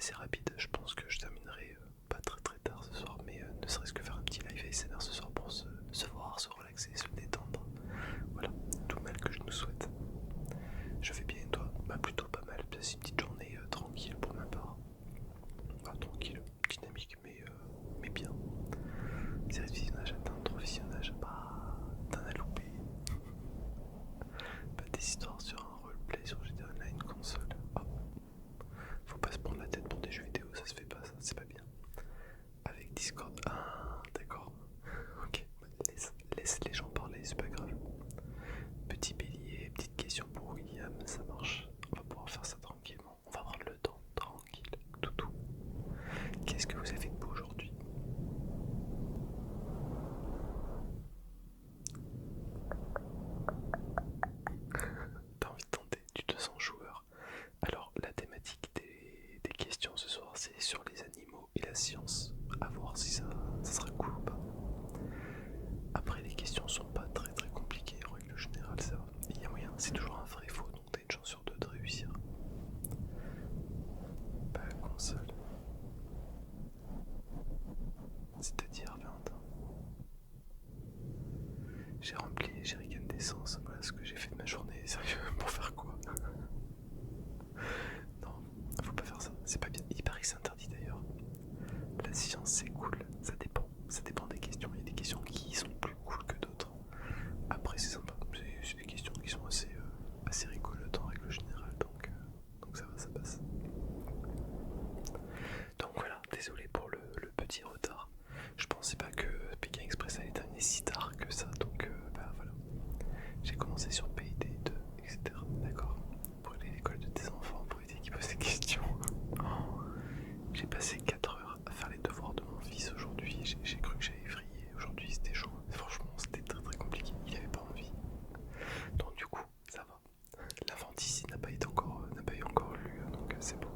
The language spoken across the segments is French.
assez rapide. Je pense que je terminerai pas très très tard ce soir, mais ne serait-ce que faire un petit live ASMR ce soir pour se voir, se relaxer, se détendre. Voilà, tout mal que je nous souhaite. Je vais bien et toi? Bah plutôt pas mal, c'est une petite journée tranquille pour ma part. Bah tranquille, dynamique mais bien. Série de visionnage atteint 3 visionnages, bah t'en as loupé. Pas des histoires sur un roleplay sur GTA Online console. Oh. Faut pas se prendre la tête pour des jeux vidéo, ça se fait pas, ça, c'est pas bien. Avec Discord, ah d'accord. Ok, laisse les gens parler, c'est pas grave. Petit bélier, petite question pour William, ça marche. On va pouvoir faire ça tranquillement. On va prendre le temps, tranquille, toutou. Qu'est-ce que vous avez fait de beau aujourd'hui? T'as envie de tenter, tu te sens joueur. Alors, la thématique des questions ce soir, c'est sur les animaux et la science. À voir si ça sera cool ou pas. Après, les questions sont pas très très compliquées en règle générale, ça va. Il y a moyen, c'est toujours un vrai faux, donc t'as une chance sur deux de réussir. Pas console. C'est-à-dire, Valentin. J'ai rempli les jerrycans d'essence, voilà ce que j'ai fait de ma journée. Sérieux, pour faire quoi? Non, faut pas faire ça, c'est pas bien. Il paraît que c'est interdit d'ailleurs. La science c'est cool, ça dépend des questions. Il y a des questions qui sont plus cool que d'autres. Après c'est sympa, c'est des questions qui sont assez rigolotes en règle générale, donc ça va, ça passe. Donc voilà, désolé pour le petit retard. Je pensais pas que Pékin Express allait terminer si tard que ça, donc bah voilà. J'ai commencé sur Payday 2, etc. D'accord. Brûler l'école de tes enfants pour éviter qu'ils posent des questions. Oh. J'ai passé 4 heures à faire les devoirs de mon fils aujourd'hui. J'ai cru que j'allais vriller. Aujourd'hui c'était chaud. Franchement, c'était très très compliqué. Il avait pas envie. Donc du coup, ça va. L'avant ici n'a pas eu encore lu, donc c'est bon.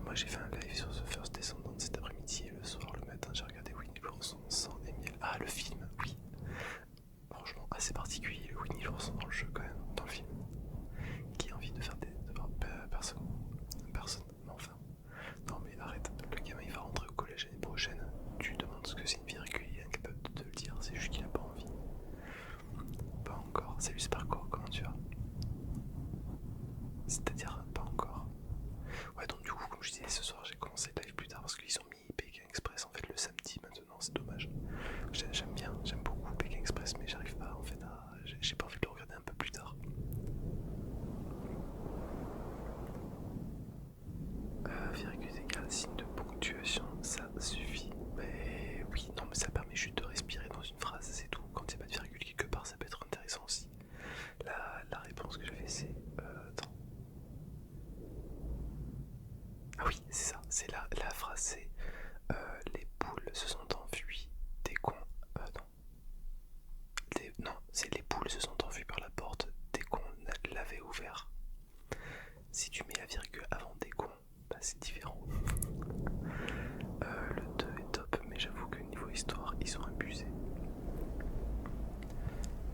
Moi j'ai fait un live sur The First Descendant cet après-midi et le soir, le matin, j'ai regardé Winnie l'ourson sans et miel. Ah, le film, oui. Franchement, assez particulier le Winnie l'ourson dans le jeu quand même, dans le film. Qui a envie de faire des devoirs? Personne. Personne, mais enfin. Non mais arrête, le gamin il va rentrer au collège l'année prochaine. Tu lui demandes ce que c'est une virgule, il est incapable de te le dire, c'est juste qu'il a pas envie. Pas encore. Salut Sparko, comment tu vas? C'est-à-dire pas encore. Ouais, donc du coup, comme je disais, ce soir j'ai commencé le live plus tard parce qu'ils ont mis Pékin Express en fait le samedi maintenant, c'est dommage. J'aime bien, j'aime beaucoup Pékin Express, mais j'arrive pas en fait à. J'ai pas envie de le regarder un peu plus tard. Virgule égale signe de ponctuation, ça suffit. Mais oui, non, mais ça permet juste de respirer dans une phrase, c'est tout. Quand il n'y a pas de virgule quelque part, ça peut être intéressant aussi. La réponse que j'avais, c'est. Attends. Ah oui, c'est ça, c'est la phrase, c'est les poules se sont enfuies des cons. Non. Non, c'est les poules se sont enfuies par la porte dès qu'on l'avait ouvert. Si tu mets la virgule avant des cons, bah c'est différent. Le 2 est top, mais j'avoue que niveau histoire, ils ont abusé.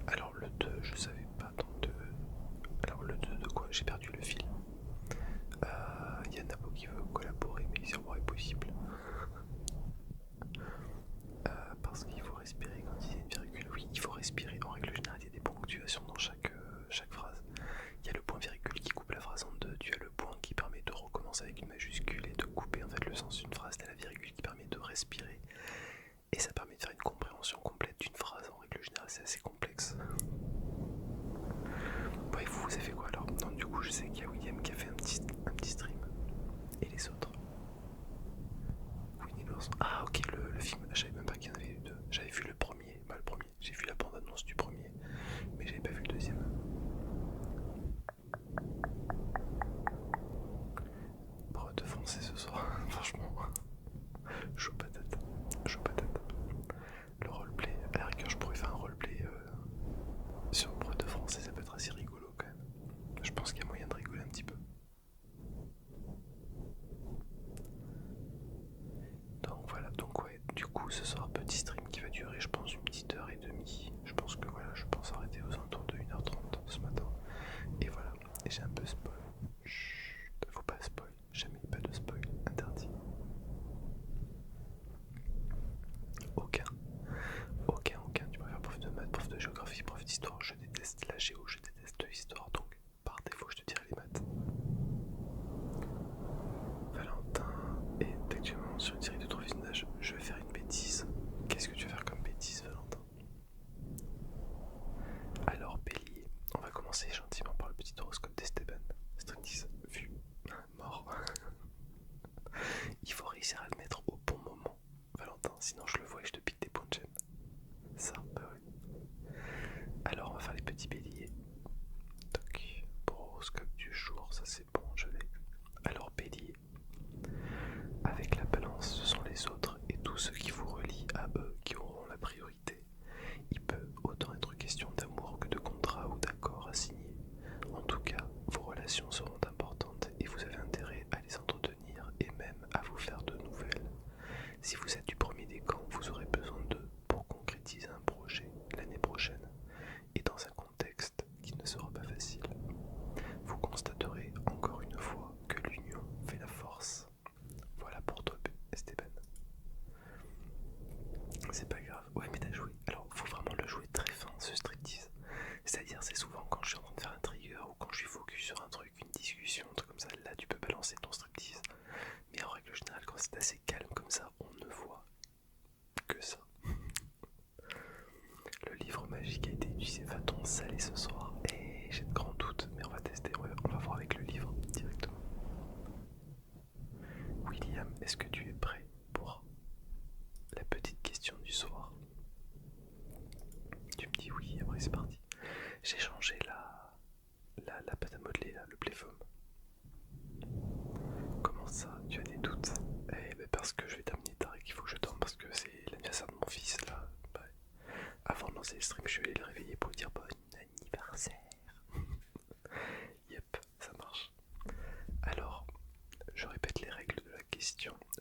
Alors le 2, je savais pas tant de... Alors le 2 de quoi? J'ai perdu le fil. Il y a Nabo qui veut collaborer, mais c'est possible. Parce qu'il faut respirer quand il y a une virgule. Oui, il faut respirer. En règle générale, il y a des ponctuations dans chaque phrase. Il y a le point virgule qui coupe la phrase en deux. Tu as le point qui permet de recommencer avec une majuscule et de couper en fait le sens d'une phrase. Tu as la virgule qui permet de respirer. Et ça permet de faire une compréhension complète d'une phrase. En règle générale, c'est assez complexe. Bref, vous avez fait quoi alors? Non, du coup, je sais qu'il y a William qui a fait un petit stream. Et les autres? Winnie l'ourson. Ah, ok, le film. Je savais même pas qu'il y en avait eu deux. J'avais vu le premier. Bah, le premier. J'ai vu la bande-annonce du premier. Mais j'avais pas vu le deuxième. Prof de français ce soir. Franchement. Chaud patate. Chaud patate. Le roleplay. À la rigueur, je pourrais faire un roleplay sur prof de français. Ça peut être assez rigolo quand même. Je pense qu'il y a moyen de rigoler un petit peu. Donc voilà, donc ouais, du coup ce sera un petit stream qui va durer je pense une petite heure et demie. Je pense que voilà, je pense arrêter aux alentours de 1h30 ce matin. Et voilà, et j'ai un peu spoil. Chut.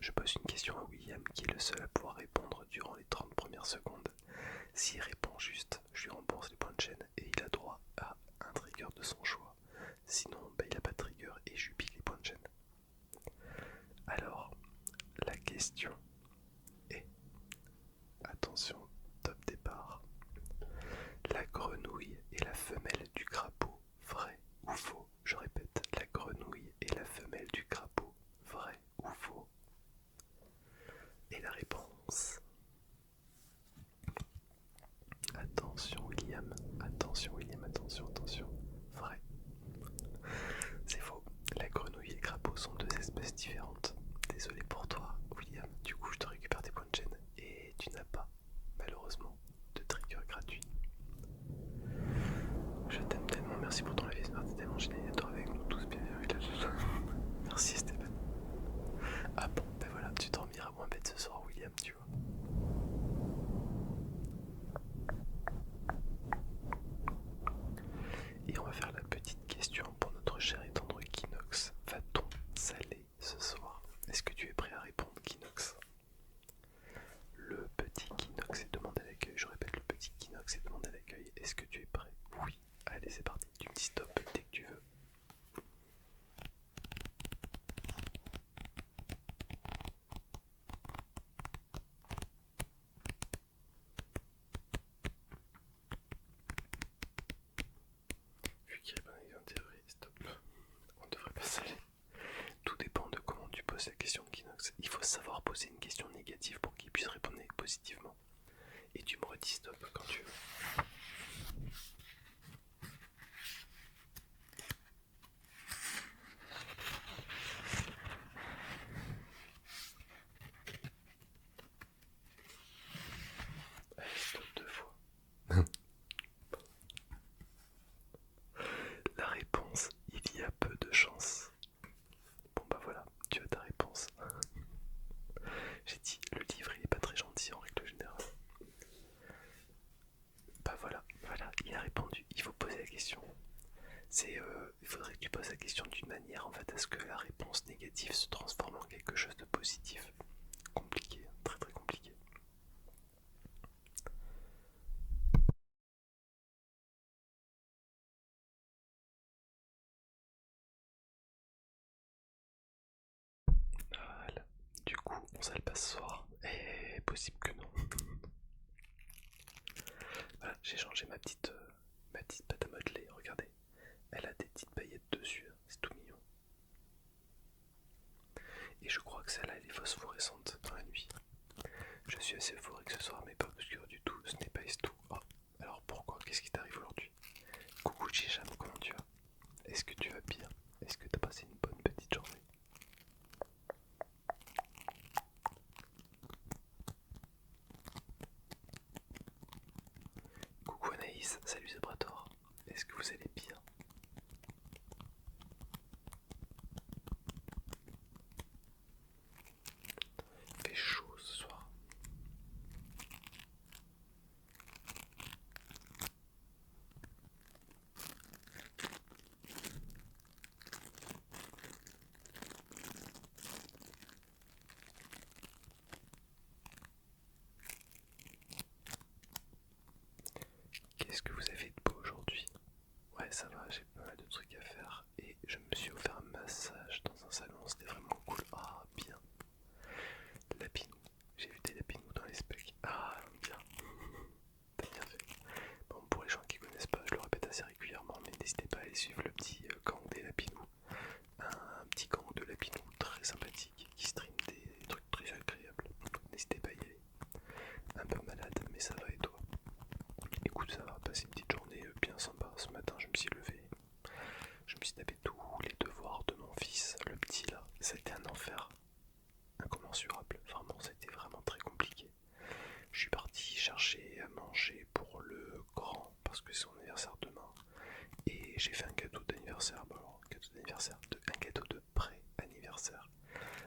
Je pose une question à William qui est le seul à pouvoir répondre durant les 30 premières secondes. S'il répond juste, je lui rembourse les points de chaîne et il a droit à un trigger de son choix. Sinon, il n'a pas de trigger et je lui pique les points de chaîne. Alors, la question est, attention, top départ. La grenouille est la femelle du crapaud, vrai ou faux? Je répète, la grenouille est la femelle du crapaud, vrai ou faux? Et la réponse... Attention William, attention William, attention, attention. Vrai. C'est faux. La grenouille et le crapaud sont deux espèces différentes. Désolé pour toi William, du coup je te récupère tes points de chaîne et tu n'as pas, malheureusement, de trigger gratuit. Je t'aime tellement, merci pour ton live, t'es tellement génial, avec nous tous, bienvenue. Merci Stéphane. Ah bon, ben voilà, tu dormiras moins bête ce soir William, tu vois. Et on va faire la petite question pour notre cher et tendre Kinox. Va-t-on saler ce soir? Est-ce que tu es prêt à répondre Kinox? Le petit Kinox est demandé à l'accueil. Je répète, le petit Kinox est demandé à l'accueil. Est-ce que tu es prêt? Oui. Allez, c'est parti. Tu me dis stop dès que tu veux. Vu qu'il répond avec un théorie, stop. On devrait pas saler. Tout dépend de comment tu poses la question Kinox. Il faut savoir poser une question négative pour qu'il puisse répondre positivement. Et tu me redis stop quand tu veux. Allez, stop 2 fois. La réponse, il y a peu de chance. Bon bah voilà, tu as ta réponse. J'ai dit, le livre il est pas très gentil en règle générale. Bah voilà, il a répondu, il faut poser la question. Il faudrait que tu poses la question d'une manière en fait à ce que la réponse négative se transforme en quelque chose de positif. Compliqué, très très compliqué. Voilà, du coup on sale pas ce soir, et possible que non. Voilà, j'ai changé ma petite pâte à modeler, regardez. Elle a des petites paillettes dessus, hein. C'est tout mignon. Et je crois que celle-là elle est phosphorescente dans la nuit. Je suis assez euphorique ce soir mais pas obscur du tout, ce n'est pas tout. Oh, alors pourquoi? Qu'est-ce qui t'arrive aujourd'hui? Coucou Chicham, comment tu vas? Est-ce que tu vas bien? Est-ce que t'as passé une bonne petite journée? Coucou Anaïs, salut Zebrator. Est-ce que vous allez bien? Il fait chaud ce soir. Qu'est-ce que vous avez de beau aujourd'hui? Ouais, ça va, j'ai pas mal de trucs à faire et je me suis offert un massage dans un salon, c'était vraiment cool. Ah, bien. Lapinou, j'ai vu des lapinous dans les specs. Ah, bien. T'as bien fait. Bon, pour les gens qui connaissent pas, je le répète assez régulièrement, mais n'hésitez pas à aller suivre le petit gang des lapinous. Un petit gang de lapinous très sympathique qui stream des trucs très agréables. N'hésitez pas à y aller. Un peu malade, mais ça va et toi? Écoute, ça va, passer une petite journée bien sympa. Ce matin, je me suis levé. Je me suis tapé tous les devoirs de mon fils, le petit là. Ça a été un enfer incommensurable. Vraiment, c'était vraiment très compliqué. Je suis parti chercher à manger pour le grand parce que c'est son anniversaire demain. Et j'ai fait un gâteau d'anniversaire. Bon, alors, gâteau d'anniversaire, un gâteau de pré-anniversaire.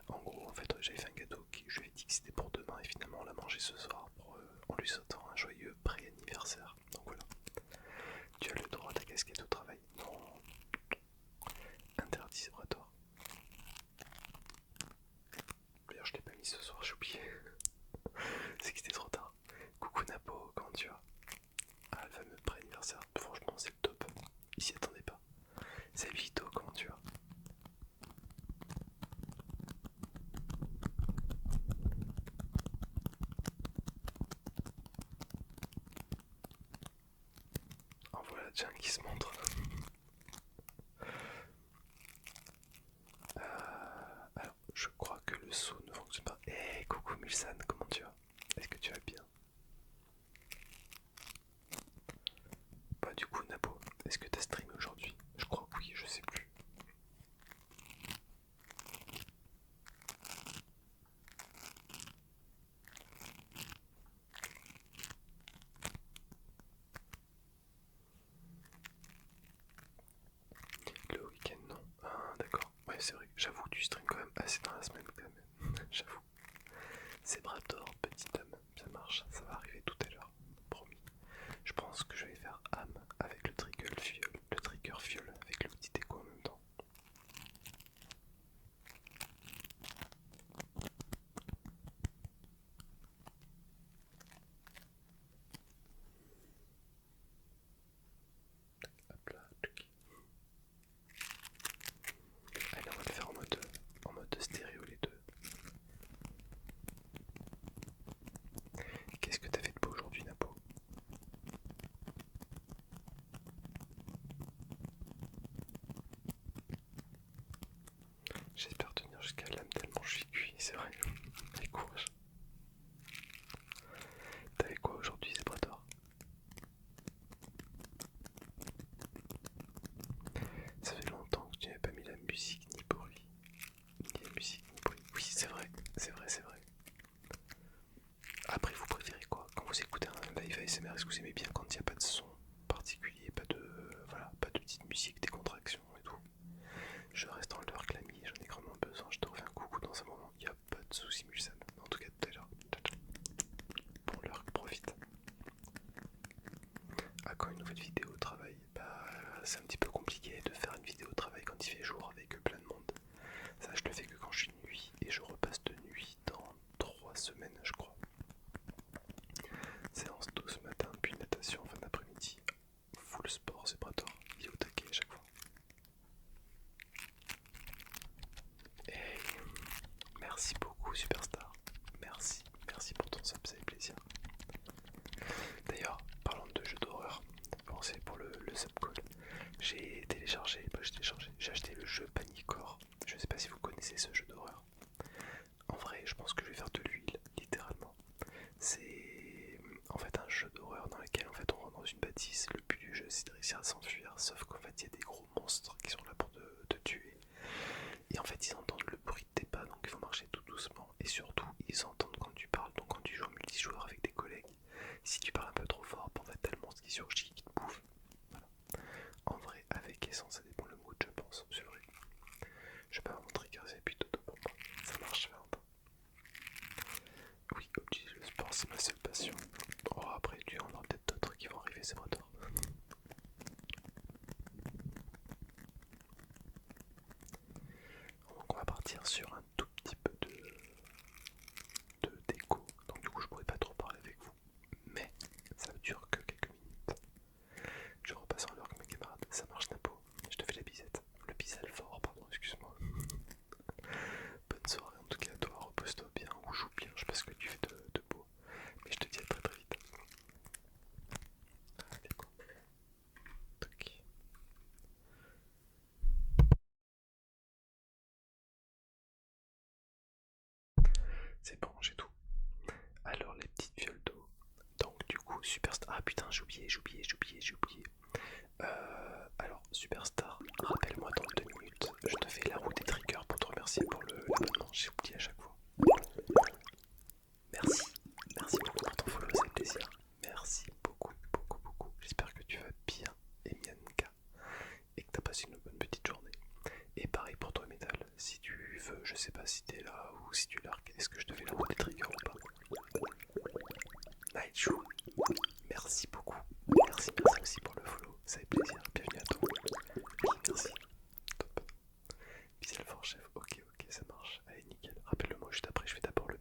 En gros, en fait, j'avais fait un gâteau qui je lui ai dit que c'était pour demain et finalement on l'a mangé ce soir en lui souhaitant un joyeux pré-anniversaire. Donc voilà. Tu as le droit à ta casquette au travail. Non. Interdit, Brator. D'ailleurs, je l'ai pas amis ce soir, j'ai oublié. C'est qu'il était trop tard. Coucou Napo, comment tu vas? Ah, le fameux pré-anniversaire, franchement c'est le top. Il s'y attendait pas. Salut Vito, comment tu vas? En voilà déjà un qui se montre. Alors, je crois que le saut ne fonctionne pas. Hey, coucou Mulsan, comment tu vas? Est-ce que tu vas bien? Bah du coup Napo, est-ce que t'as streamé aujourd'hui? Je crois que oui, je sais plus. Le week-end non. Ah d'accord. Ouais c'est vrai, j'avoue tu stream quand même assez dans la semaine quand même. J'avoue. Zebrador, petite âme, ça marche, ça va arriver tout à l'heure, promis. Je pense que je vais faire âme avec le trigger fiole avec le petit écho en même temps. Hop là, tchouki. Allez, on va le faire en mode stéréo les deux. Qu'est-ce que t'as fait de beau aujourd'hui, Napo? J'espère tenir jusqu'à l'âme tellement je suis cuit, c'est vrai. Allez, courage. T'avais quoi aujourd'hui, Zebrador? Ça fait longtemps que tu n'avais pas mis la musique ni bruit. Ni la musique ni bruit. Oui, c'est vrai, c'est vrai, c'est vrai. Après, vous préférez quoi? Quand vous écoutez un live ASMR, est-ce que vous aimez bien quand il n'y a pas de son particulier, pas de, voilà, pas de petite musique, des contractions et tout? Je reste dans l'heure Clamy, j'en ai grandement besoin, je te refais un coucou dans un moment, il n'y a pas de soucis Mulsan, en tout cas tout à l'heure. Pour l'heure, profite. Ah, quand une nouvelle vidéo au travail, bah c'est un petit peu compliqué de faire une vidéo au travail quand il fait jour avec plein de monde. Ça je le fais que quand je suis de nuit et je repasse de nuit dans 3 semaines je crois. Séance tôt ce matin, puis natation en fin d'après-midi. Full sport, c'est pas tort, il est au taquet à chaque fois. Hey, merci beaucoup Superstar. Merci, merci pour ton sub, ça fait plaisir. D'ailleurs, parlant de jeux d'horreur, bon, c'est pour le subcall. J'ai j'ai acheté le jeu Panicore. Je sais pas si vous connaissez ce jeu d'horreur. En vrai, je pense que je vais faire de l'huile, littéralement. C'est en fait un jeu d'horreur dans lequel en fait on rentre dans une bâtisse. Le but du jeu c'est de réussir à s'enfuir, sauf qu'en fait il y a des gros monstres qui sont là pour te tuer. Et en fait ils entendent le bruit de tes pas, donc il faut marcher tout doucement. Et surtout ils entendent quand tu parles, donc quand tu joues en multijoueur avec des collègues. Si tu parles un peu trop fort, en fait t'as le monstre qui surgit, qui te bouffe. Voilà. En vrai, avec et sans, ça dépend le mood, je pense, c'est vrai. Je vais pas vous montrer car c'est plutôt top pour moi. Ça marche faire un peu. Oui, comme tu dis, le sport c'est ma seule passion. Oh, après, tu en auras peut-être d'autres qui vont arriver, c'est pas tort. Donc, on va partir sur un tout petit peu de déco. Donc, du coup, je pourrais pas trop parler avec vous, mais ça ne dure que quelques minutes. Je repasse en l'heure avec mes camarades. Ça marche, Napo. Je te fais la bisette. Le bisel fort, pardon, excuse-moi. Bonne soirée en tout cas à toi, repose-toi bien ou joue bien, je sais pas ce que tu fais de beau, mais je te dis à très très vite. Allez quoi. Tac. C'est bon, j'ai tout. Alors les petites violes d'eau. Donc du coup Superstar. Ah putain j'ai oublié. Alors Superstar, rappelle-moi dans 2 minutes. Je te fais la roue des triggers pour te remercier pour l'abonnement. J'ai oublié à chaque fois. Merci. Merci beaucoup pour ton follow, c'est plaisir. Merci beaucoup, beaucoup, beaucoup. J'espère que tu vas bien, Emianka, et que t'as passé une bonne petite journée. Et pareil pour toi, Métal. Si tu veux, je sais pas si t'es là ou si tu largues, est-ce que je te fais la roue des triggers ou pas? Nightshou, merci beaucoup. Merci aussi pour le follow, ça fait plaisir. Bienvenue à toi. Oui, merci. Top. Bisel fort chef, ok, ça marche. Allez, nickel. Rappelle-le moi juste après, je fais d'abord le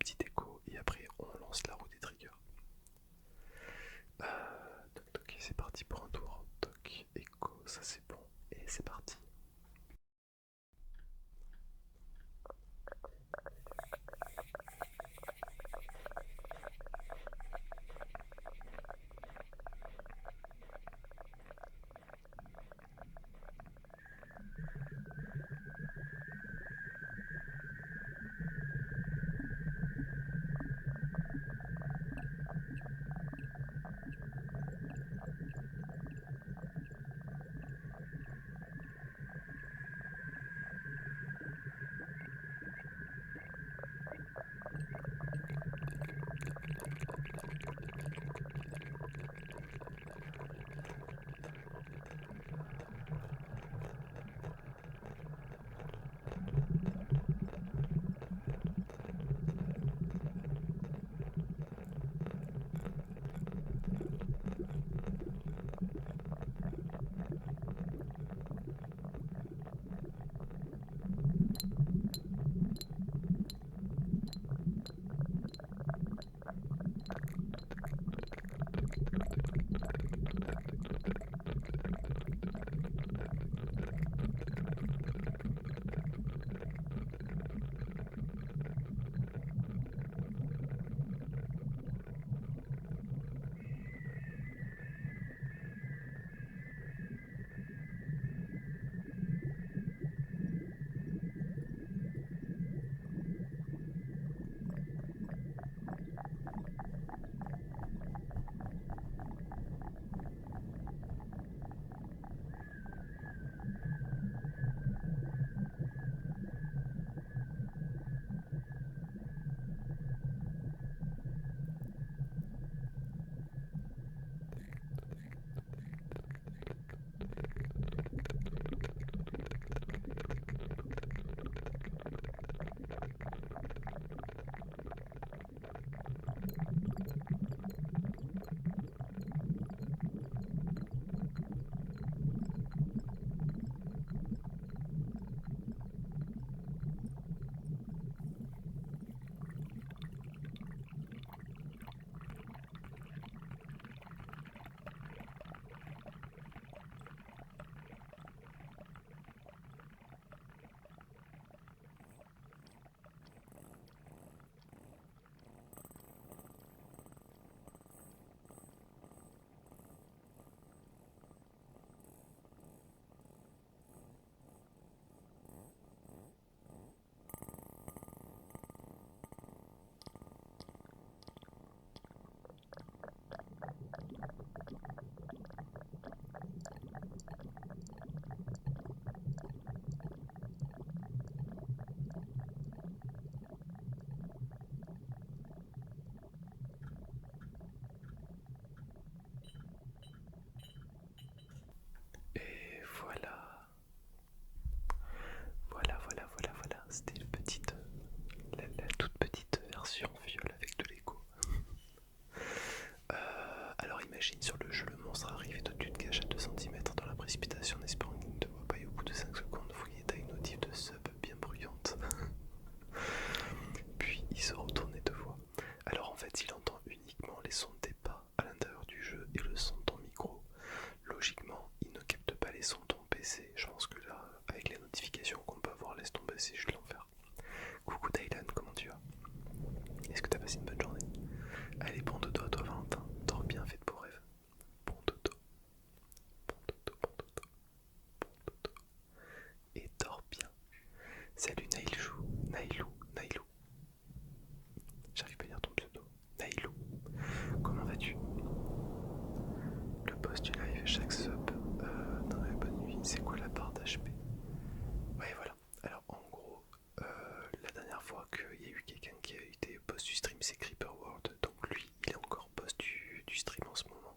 c'est juste l'enfer. Coucou Dylan, comment tu vas? Est-ce que t'as passé une bonne journée? Allez, bon dodo à toi Valentin, dors bien, fais de beaux rêves. Bon dodo, bon dodo, bon dodo, bon dodo. Et dors bien. Salut Nailou, Nailou, Nailou. J'arrive pas à lire ton pseudo. Nailou, comment vas-tu? Le boss du live, chaque sub dans la bonne nuit, c'est quoi la barre d'HP? Ouais, voilà. Alors, en gros, la dernière fois qu'il y a eu quelqu'un qui a été boss du stream, c'est Creeper World. Donc, lui, il est encore boss du stream en ce moment.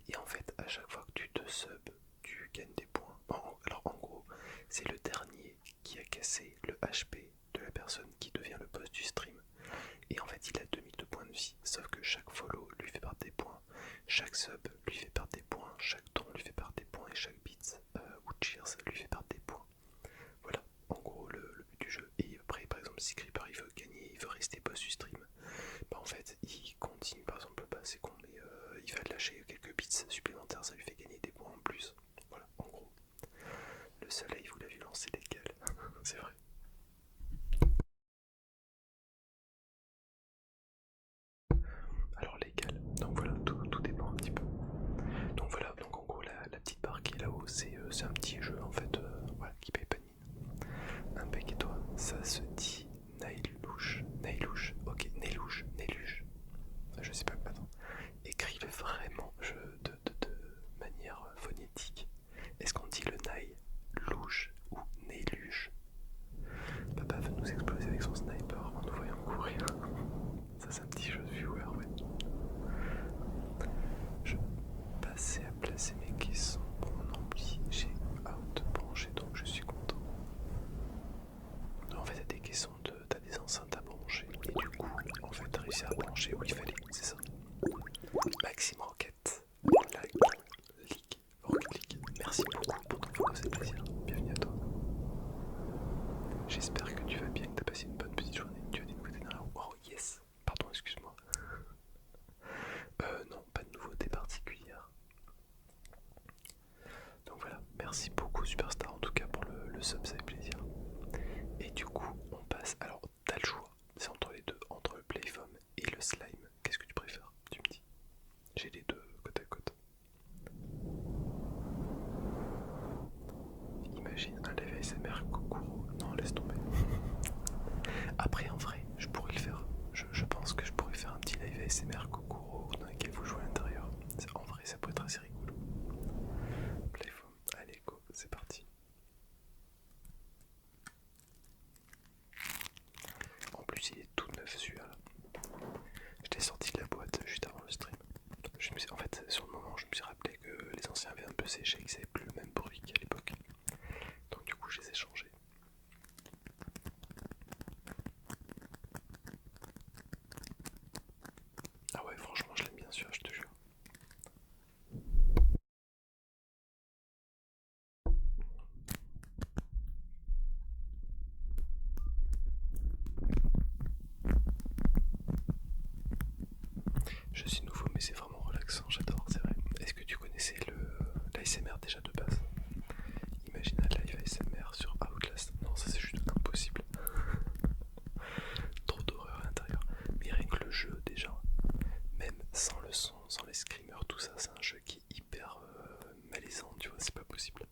Et en fait, à chaque fois que tu te sub, tu gagnes des points. Alors, en gros, c'est le dernier qui a cassé le HP de la personne qui devient le boss du stream. Et en fait, il a 2000 de points de vie. Sauf que chaque follow lui fait perdre des points. Chaque sub lui fait perdre des points. Chaque don lui fait perdre des points. Et chaque beats ou cheers lui fait perdre des points. Voilà, en gros, le but du jeu. Et après, par exemple, si Creeper il veut gagner, il veut rester boss du stream, bah en fait, il continue. Par exemple, bah, c'est con, mais il va lâcher quelques beats supplémentaires. Ça lui fait gagner des points en plus. Voilà, en gros. Le soleil, vous l'avez lancé légal. C'est vrai. Alors légal, donc voilà, tout dépend un petit peu. Donc voilà, donc en gros la petite barre qui est là-haut, c'est un petit jeu en fait, voilà, qui paye pas de mine. Impec et toi, ça se dit Nailouche, Nailouche, ok, Nailouche, Nailuche, je sais pas, attends, écris-le vraiment de manière phonétique. Est-ce qu'on dit le Nail, louche ou Nailuche? Papa veut nous exploser avec son sniper en nous voyant courir. Ça c'est un petit jeu de viewer, ouais. Je passais à placer mes caissons pour mon ampli. J'ai out branché donc je suis content. En fait t'as des caissons, t'as des enceintes à brancher et du coup en fait t'as réussi à brancher où il fallait, c'est ça. Maxime Rocket, Rocket League, merci beaucoup pour ton follow, c'est plaisir. Bienvenue à toi. J'espère que tu vas bien, que t'as passé une bonne petite journée. Tu as des nouveautés dans la roue. Oh yes. Pardon, excuse-moi. Non, pas de nouveautés particulières. Donc voilà, merci beaucoup Superstar en tout cas pour le sub, ça fait plaisir. Et du coup, on passe. Alors, t'as le choix, c'est entre les deux, entre le Playfoam et le slime. Qu'est-ce que tu préfères? Tu me dis. J'ai les deux côte à côte. Imagine un live ASMR Kokoro. Non, laisse tomber. Après, en vrai, je pourrais le faire. Je pense que je pourrais faire un petit live ASMR Kokoro dans lequel vous jouez à l'intérieur. En vrai, ça pourrait être assez rigolo. Playfoam, allez, go, c'est parti. En plus, il est tout neuf celui-là. Je l'ai sorti de la boîte juste avant le stream. En fait, sur le moment, je me suis rappelé que les anciens avaient un peu séché et que ça n'avait plus le même bruit qu'à l'époque. Donc du coup, je les ai changés. Ah ouais, franchement, je l'aime bien celui-là, je te jure. Je suis nouveau, mais c'est vraiment relaxant, j'adore, c'est vrai. Est-ce que tu connaissais l'ASMR déjà de base? Imagine un live ASMR sur Outlast. Non, ça c'est juste impossible. Trop d'horreur à l'intérieur. Mais rien que le jeu déjà, même sans le son, sans les screamers, tout ça, c'est un jeu qui est hyper malaisant, tu vois, c'est pas possible.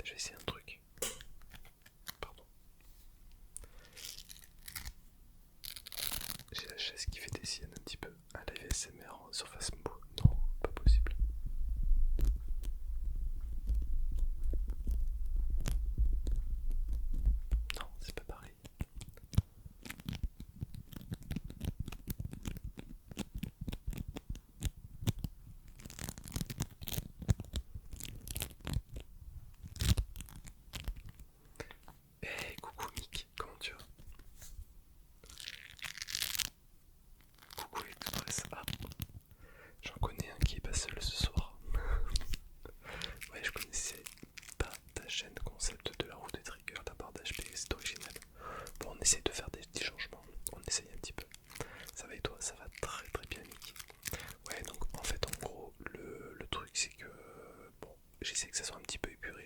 Je vais essayer un truc. Pardon. J'ai la chaise qui fait des siennes un petit peu. Un live ASMR en surface mou. Non, pas possible. Non, c'est pas pareil.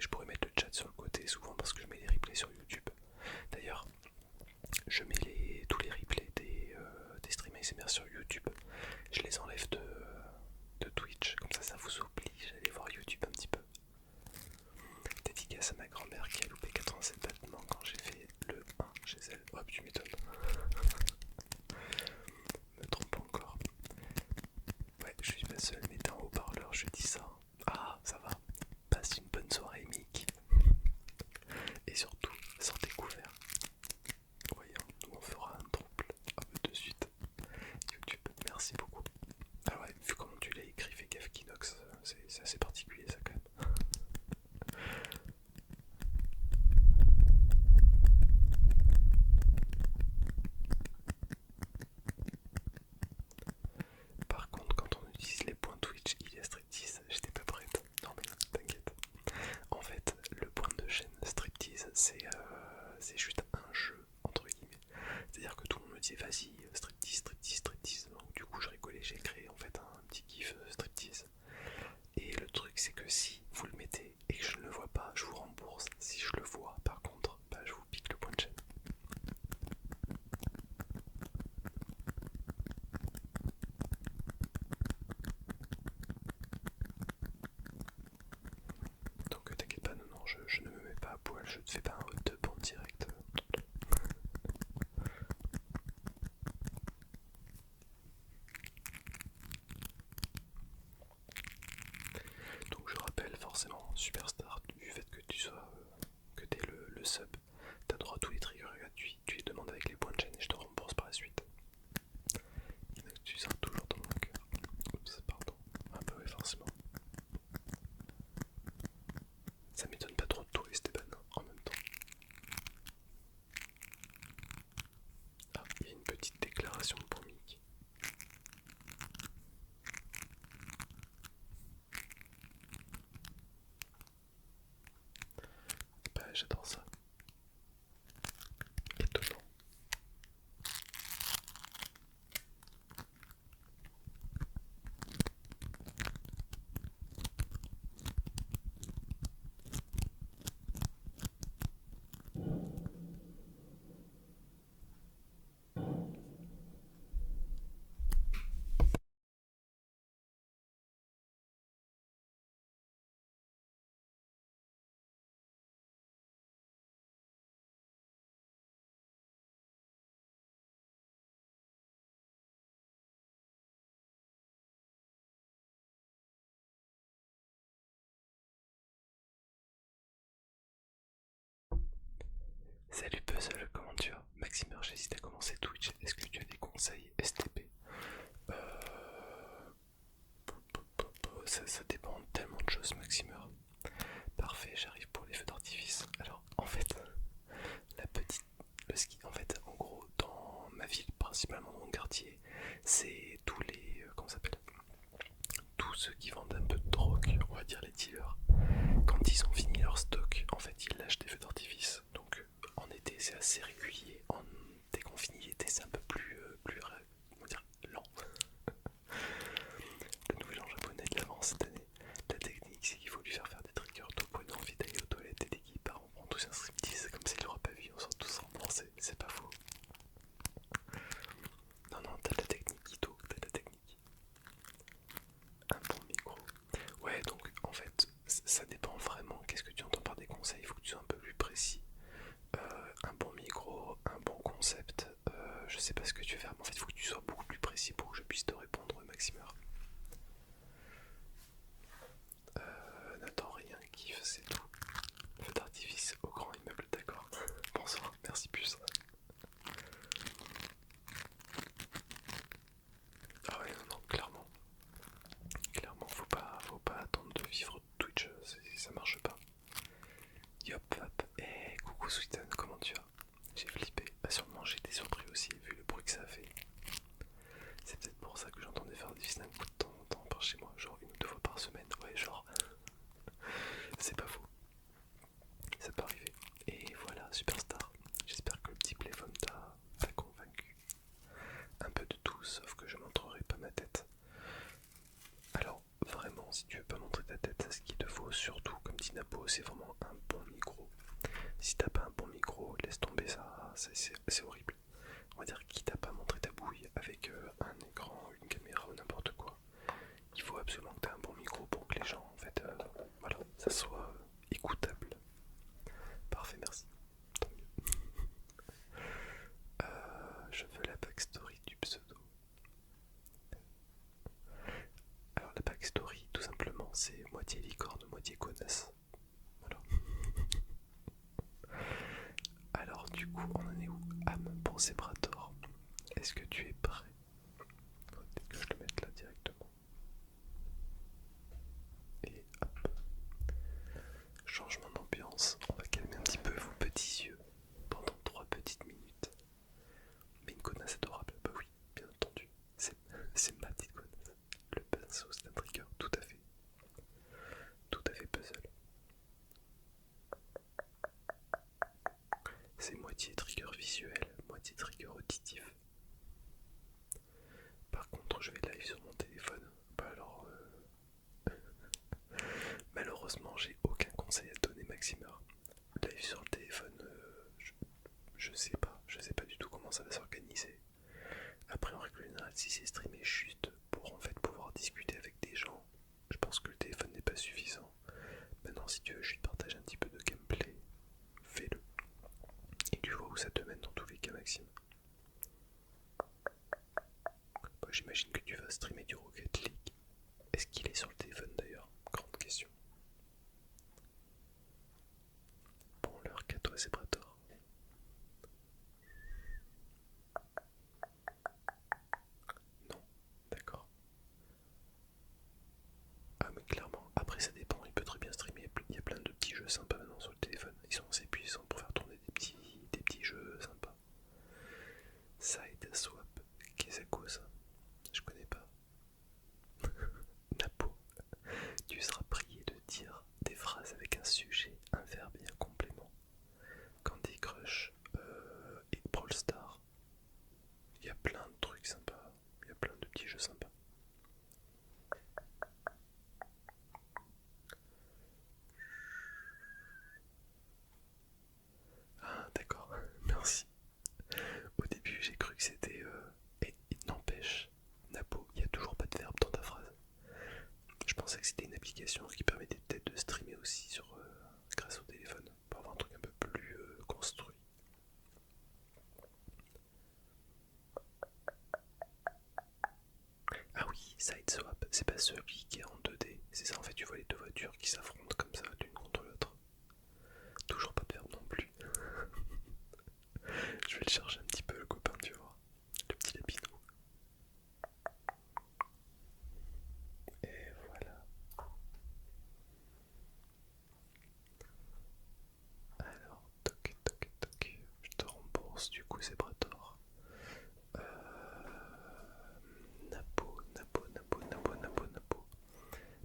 je pourrais mettre le chat sur le côté souvent parce que je mets les replays sur YouTube. D'ailleurs, je mets tous les replays des streams ASMR sur YouTube. Je les enlève de Twitch, comme ça vous oblige à aller voir YouTube un petit peu. Dédicace à ma grand-mère qui a loupé 87 battements quand j'ai fait le 1 chez elle. Hop, tu m'étonnes. Me trompe pas encore. Ouais, je suis pas seul, mais t'es en haut-parleur, je dis ça. Ah, ça va. Passe une bonne soirée, Mick. Et surtout, sortez couverts. Voyons, nous on fera un trouble. Hop, de suite. YouTube, merci beaucoup. Ah ouais, vu comment tu l'as écrit, fais gaffe Kinox, c'est assez particulier ça quand même. Par contre, quand on utilise les points Twitch, il y a striptease, j'étais pas prête. Non mais t'inquiète. En fait, le point de chaîne striptease, c'est juste un jeu, entre guillemets. C'est-à-dire que tout le monde me dit vas-y, striptease, striptease, striptease. Donc du coup, je rigolais, j'ai créé en fait un petit gif striptease. Et le truc, c'est que si vous le mettez et que je ne le vois pas, je vous rembourse. Si je le vois, par contre, bah, je vous pique le point de chaîne. Donc t'inquiète pas, non, non, je ne me mets pas à poil, je ne fais pas un hot tub en direct. Donc je rappelle forcément, Superstar, du fait que tu sois, que t'aies le sub, t'as droit à tous les triggers gratuits, tu les demandes avec les points de chaîne et je te rembourse par la suite. Tu seras toujours dans mon cœur. Oups, pardon. Ah bah oui, forcément. Ça m'étonne pas trop de toi, Esteban, en même temps. Ah, il y a une petite déclaration pour Mick. Bah, j'adore ça. Étonnant. Salut Puzzle, comment tu vas? Maximer, j'hésite à commencer Twitch. Est-ce que tu as des conseils STP? Euh... Ça dépend tellement de choses, Maximer. Parfait, j'arrive pour les feux d'artifice. Alors, en fait, la petite. Le ski, en fait, en gros, dans ma ville, principalement dans mon quartier, c'est tous les. Comment ça s'appelle? Tous ceux qui vendent un peu de drogue, on va dire les dealers. Quand ils ont fini leur stock, en fait, ils lâchent des feux d'artifice. Donc, en été, c'est assez régulier. Dès qu'on finit l'été, c'est un peu plus comment dire, lent. Le nouvel an japonais de l'avant cette année. La technique, c'est qu'il faut lui faire des triggers tôt pour une envie d'aller aux toilettes et dès qu'il part, on prend tous un striptease comme s'il n'aura pas vu, on sort tous remboursés. C'est pas faux. Non, non, t'as la technique, Ito, t'as la technique. Un bon micro. Ouais, donc en fait, ça dépend vraiment. Qu'est-ce que tu entends par des conseils? Il faut que tu sois un peu plus précis. Un bon micro, un bon concept. Je sais pas ce que tu veux faire, mais en fait, il faut que tu sois beaucoup plus précis pour que je puisse te répondre, Maximer. N'attends rien, kiffe, c'est tout. Feu d'artifice au grand immeuble, d'accord. Bonsoir, merci plus. Ah ouais, non, non, clairement. Clairement, faut pas attendre de vivre Twitch, ça marche pas. Yop, hop, hey, coucou Sweeten, comment tu vas? J'ai flippé, bah sûrement j'ai été surpris aussi vu le bruit que ça a fait. C'est peut-être pour ça que j'entendais faire des visites un coup de temps en temps par chez moi, genre une ou deux fois par semaine, ouais genre. C'est pas faux, ça peut arriver. Et voilà, Superstar, j'espère que le petit Playphone t'a convaincu. Un peu de tout, sauf que je montrerai pas ma tête. Alors, vraiment, si tu veux pas montrer ta tête, ce qu'il te faut surtout, comme dit Napo faut, c'est vraiment un bon micro. Si t'as pas un bon micro, laisse tomber ça, c'est horrible. On va dire quitte à pas montrer ta bouille avec un écran, une caméra ou n'importe quoi. Il faut absolument que tu aies un bon micro pour que les gens, en fait, voilà, ça soit écoutable. Parfait, merci. Tant mieux. Je veux la backstory du pseudo. Alors la backstory, tout simplement, c'est moitié licorne, moitié connasse. Voilà. Alors du coup, on en est où? Âme pour Zebrator. Est-ce que tu es prêt? Peut-être que je le mette là directement. Et hop. Changement d'ambiance. On va calmer un petit peu vos petits yeux pendant 3 petites minutes. Mais une connasse adorable, bah oui, bien entendu. C'est ma petite connasse. Le pinceau, c'est un trigger, tout à fait. Tout à fait puzzle. C'est moitié trigger visuel, moitié trigger auditif. Par contre, je vais live sur mon téléphone. Bah alors, malheureusement, j'ai aucun conseil à donner, Maximeur. Live sur le téléphone, je sais pas du tout comment ça va s'organiser. Après, en règle générale, si c'est streamé juste pour en fait pouvoir discuter avec des gens, je pense que le téléphone n'est pas suffisant. Maintenant, si tu veux juste partager un petit peu de gameplay, fais-le. Et tu vois où ça te mène dans tous les cas, Maxime. Bah, j'imagine que tu vas streamer du Rocket League. Est-ce qu'il est sur le téléphone d'ailleurs? Grande question. Bon, l'heure qu'à toi, Zebrator. Non, d'accord. Ah, mais clairement, après ça dépend, il peut très bien streamer. Il y a plein de petits jeux sympas maintenant sur le téléphone. Ils sont assez puissants pour faire tourner des petits jeux sympas. Side swap, qu'est-ce que c'est ça? Je connais pas. Napo, tu seras prié de dire des phrases avec un sujet, un verbe et un complément. Candy Crush et Brawl Stars. Il y a plein de trucs sympas. Il y a plein de petits jeux sympas. Ah d'accord, merci. Au début j'ai cru que c'était... Et il n'empêche, Napo, il n'y a toujours pas de verbe dans ta phrase. Je pensais que c'était une application qui permettait peut-être de streamer aussi grâce au téléphone, pour avoir un truc un peu plus construit. Ah oui, Side Swap, c'est pas celui qui est en 2D, c'est ça en fait, tu vois les deux voitures qui s'affrontent comme ça l'une contre l'autre. Toujours pas de verbe non plus. Je vais le chercher un petit peu le copain, tu vois, le petit lapinou. Et voilà. Alors, toc toc toc, je te rembourse du coup Zebrator. Napo.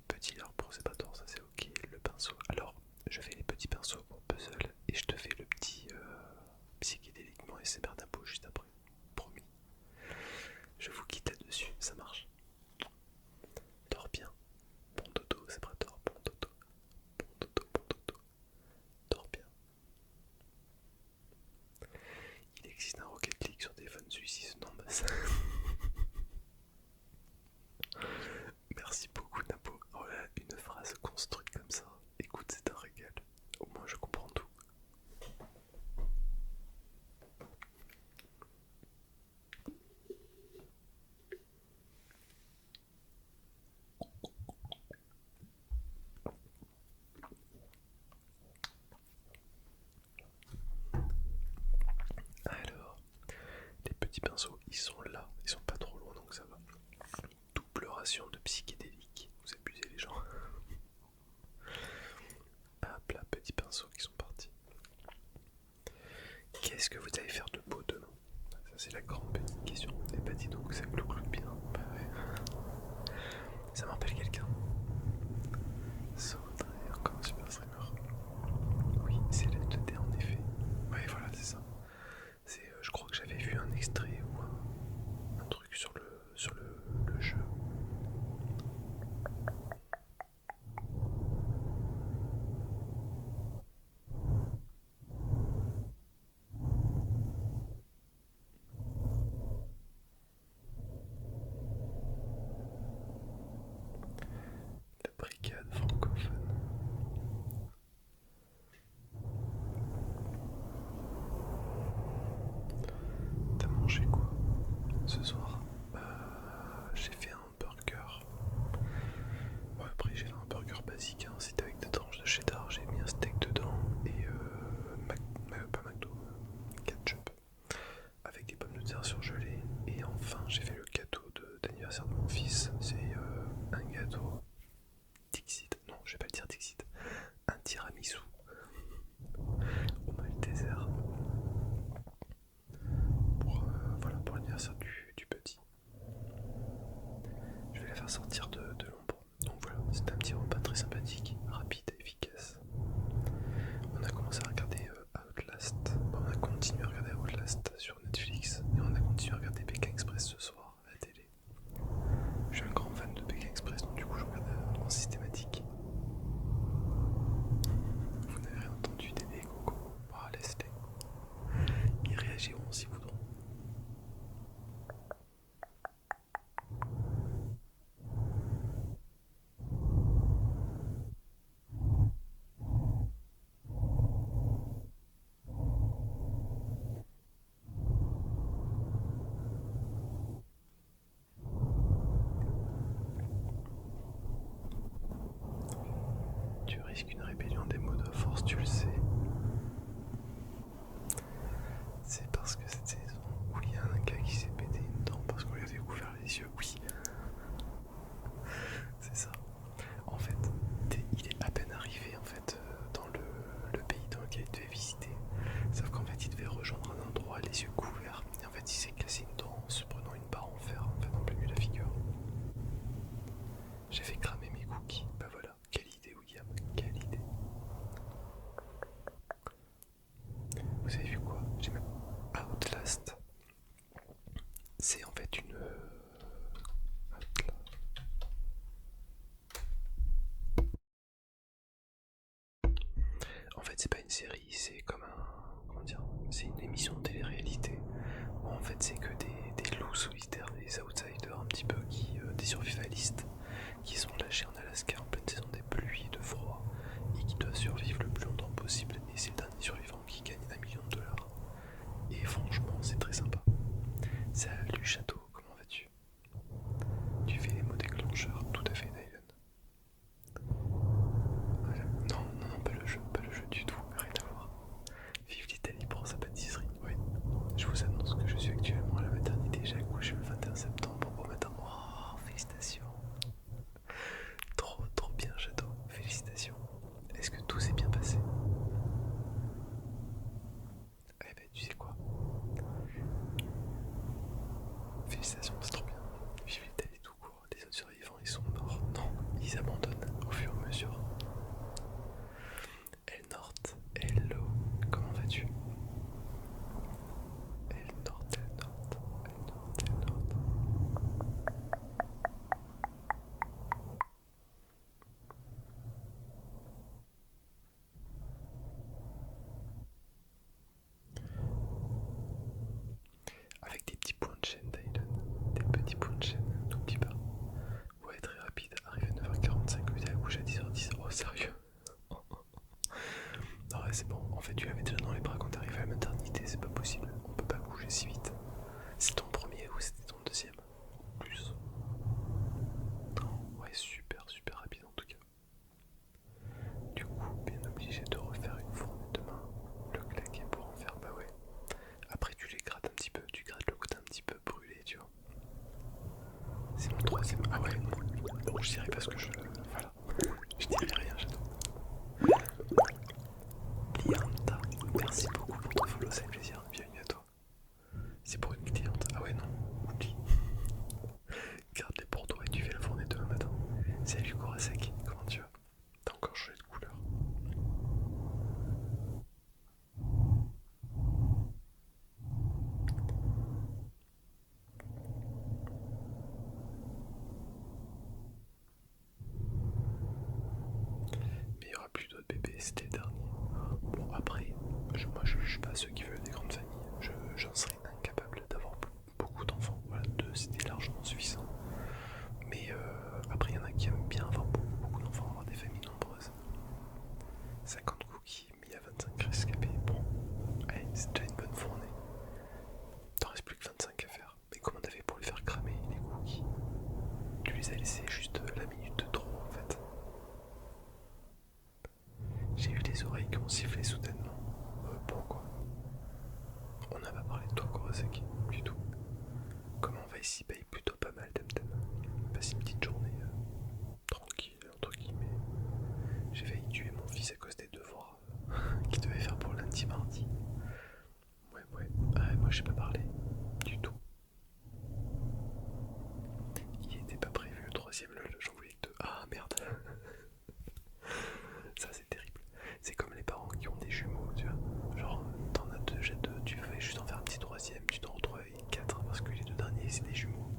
Petit leurre pour Zebrator, ça c'est ok. Le pinceau. Alors, je fais les petits pinceaux pour puzzle et je te fais le petit psychédéliquement SMR Napo juste après. Promis. Je vous quitte là-dessus, ça marche. Dors bien. Bon dodo, Zebrator, bon dodo. Bon dodo, bon dodo. Dors bien. Il existe un Rocket League sur téléphone suisse, non bah ça... Merci beaucoup Napo. Oh là, une phrase construite comme ça. Écoute, c'est un régal. Au moins je comprends tout. Alors, les petits pinceaux, ils sont là. Ils sont pas trop loin donc ça va. Double ration de psychédélique. Vous abusez les gens. Hop là, petits pinceaux qui sont partis. Qu'est-ce que vous allez faire de beau demain? Ça c'est la grande petite question. Eh bah dis donc, ça glougle bien. Bah ouais. Ça m'appelle quelqu'un. Saudrey, encore un super streamer. Oui, c'est le 2D en effet. Ouais, voilà, c'est ça. Je crois que j'avais vu un extrait ou un truc sur le jeu. fait c'est pas une série, c'est comme un... comment dire, c'est une émission de télé-réalité. Où en fait c'est que des loups solitaires, des outsiders un petit peu, des survivalistes, qui sont lâchés en Alaska en pleine saison des pluies et de froid, et qui doivent survivre le plus longtemps possible, et c'est le dernier survivant qui gagne $1 million. Et franchement c'est très sympa. Salut Château, comment vas-tu? Tu fais les mots déclencheurs, tout à fait Dylan. Voilà. Non, non, non, pas le jeu du tout, rien à voir. Vive l'Italie pour sa pâtisserie, oui. Je vous annonce que je suis actuellement à la maternité, j'ai accouché le 21 septembre au matin. Oh, félicitations. Trop, trop bien Château, félicitations. Est-ce que tout s'est bien passé? Eh ben, tu sais quoi? Félicitations, c'est trop bien. Vive l'Italie tout court. Les autres survivants, ils sont morts. Non, ils abandonnent au fur et à mesure. El Nord, hello, comment vas-tu? El Nord, El Nord, El Nord, El Nord. Avec des petits points de chaîne, Dylan. Des petits points de chaîne, n'oublie pas. Ouais, très rapide, arrive à 9h45, vous avez couché à 10h10. Oh, sérieux? Non, ouais, c'est bon. En fait, tu l'avais déjà dans les bras quand t'arrives à la maternité, c'est pas possible. On peut pas bouger si vite. C'est ton premier ou c'était ton deuxième? Plus. Ouais, super, super rapide en tout cas. Du coup, bien obligé de refaire une fournée demain. Le claquer pour en faire, bah ouais. Après, tu les grattes un petit peu, tu grattes le côté un petit peu brûlé, tu vois. C'est mon troisième. Ah ouais, bon, je dirais parce que je. Voilà. Je dirais rien, j'adore. Lianta, merci beaucoup pour ton follow, ça fait plaisir. Bienvenue à toi. C'est pour une cliente. Ah ouais, non, oublie. Garde-les pour toi et tu fais la fournée demain matin. Salut Kurasaki, comment tu vas? T'as encore changé de couleur. Mais il n'y aura plus d'autres bébés, c'était le dernier. Bon, après, moi je juge pas ceux qui veulent des grandes familles. J'en serais incapable d'avoir beaucoup d'enfants. Voilà, deux c'était largement suffisant. Mais après, il y en a qui aiment bien avoir beaucoup d'enfants, avoir des familles nombreuses. 50 cookies mis à 25 rescapés. Bon, allez, c'est déjà une bonne fournée. T'en reste plus que 25 à faire. Mais comment t'as fait pour les faire cramer, les cookies? Tu les as laissés juste la minute de trop en fait. J'ai eu les oreilles qui ont sifflé soudainement. Pourquoi? On n'a pas parlé de toi, Kurosaki, du tout. Comment on va ici? Paye plutôt pas mal, Temtem. Passe une petite journée tranquille, entre guillemets. J'ai failli tuer mon fils à cause des devoirs qu'il devait faire pour lundi, mardi. Ouais, ouais. Ah, moi j'ai pas parlé du tout. Il était pas prévu le troisième, j'en voulais que deux. Ah merde. Ça c'est terrible. C'est comme les parents qui ont des jumeaux, tu vois. Genre, t'en as deux, j'ai deux, tu fais juste en faire un petit troisième, tu t'en retrouves avec quatre parce que les deux derniers c'est des jumeaux.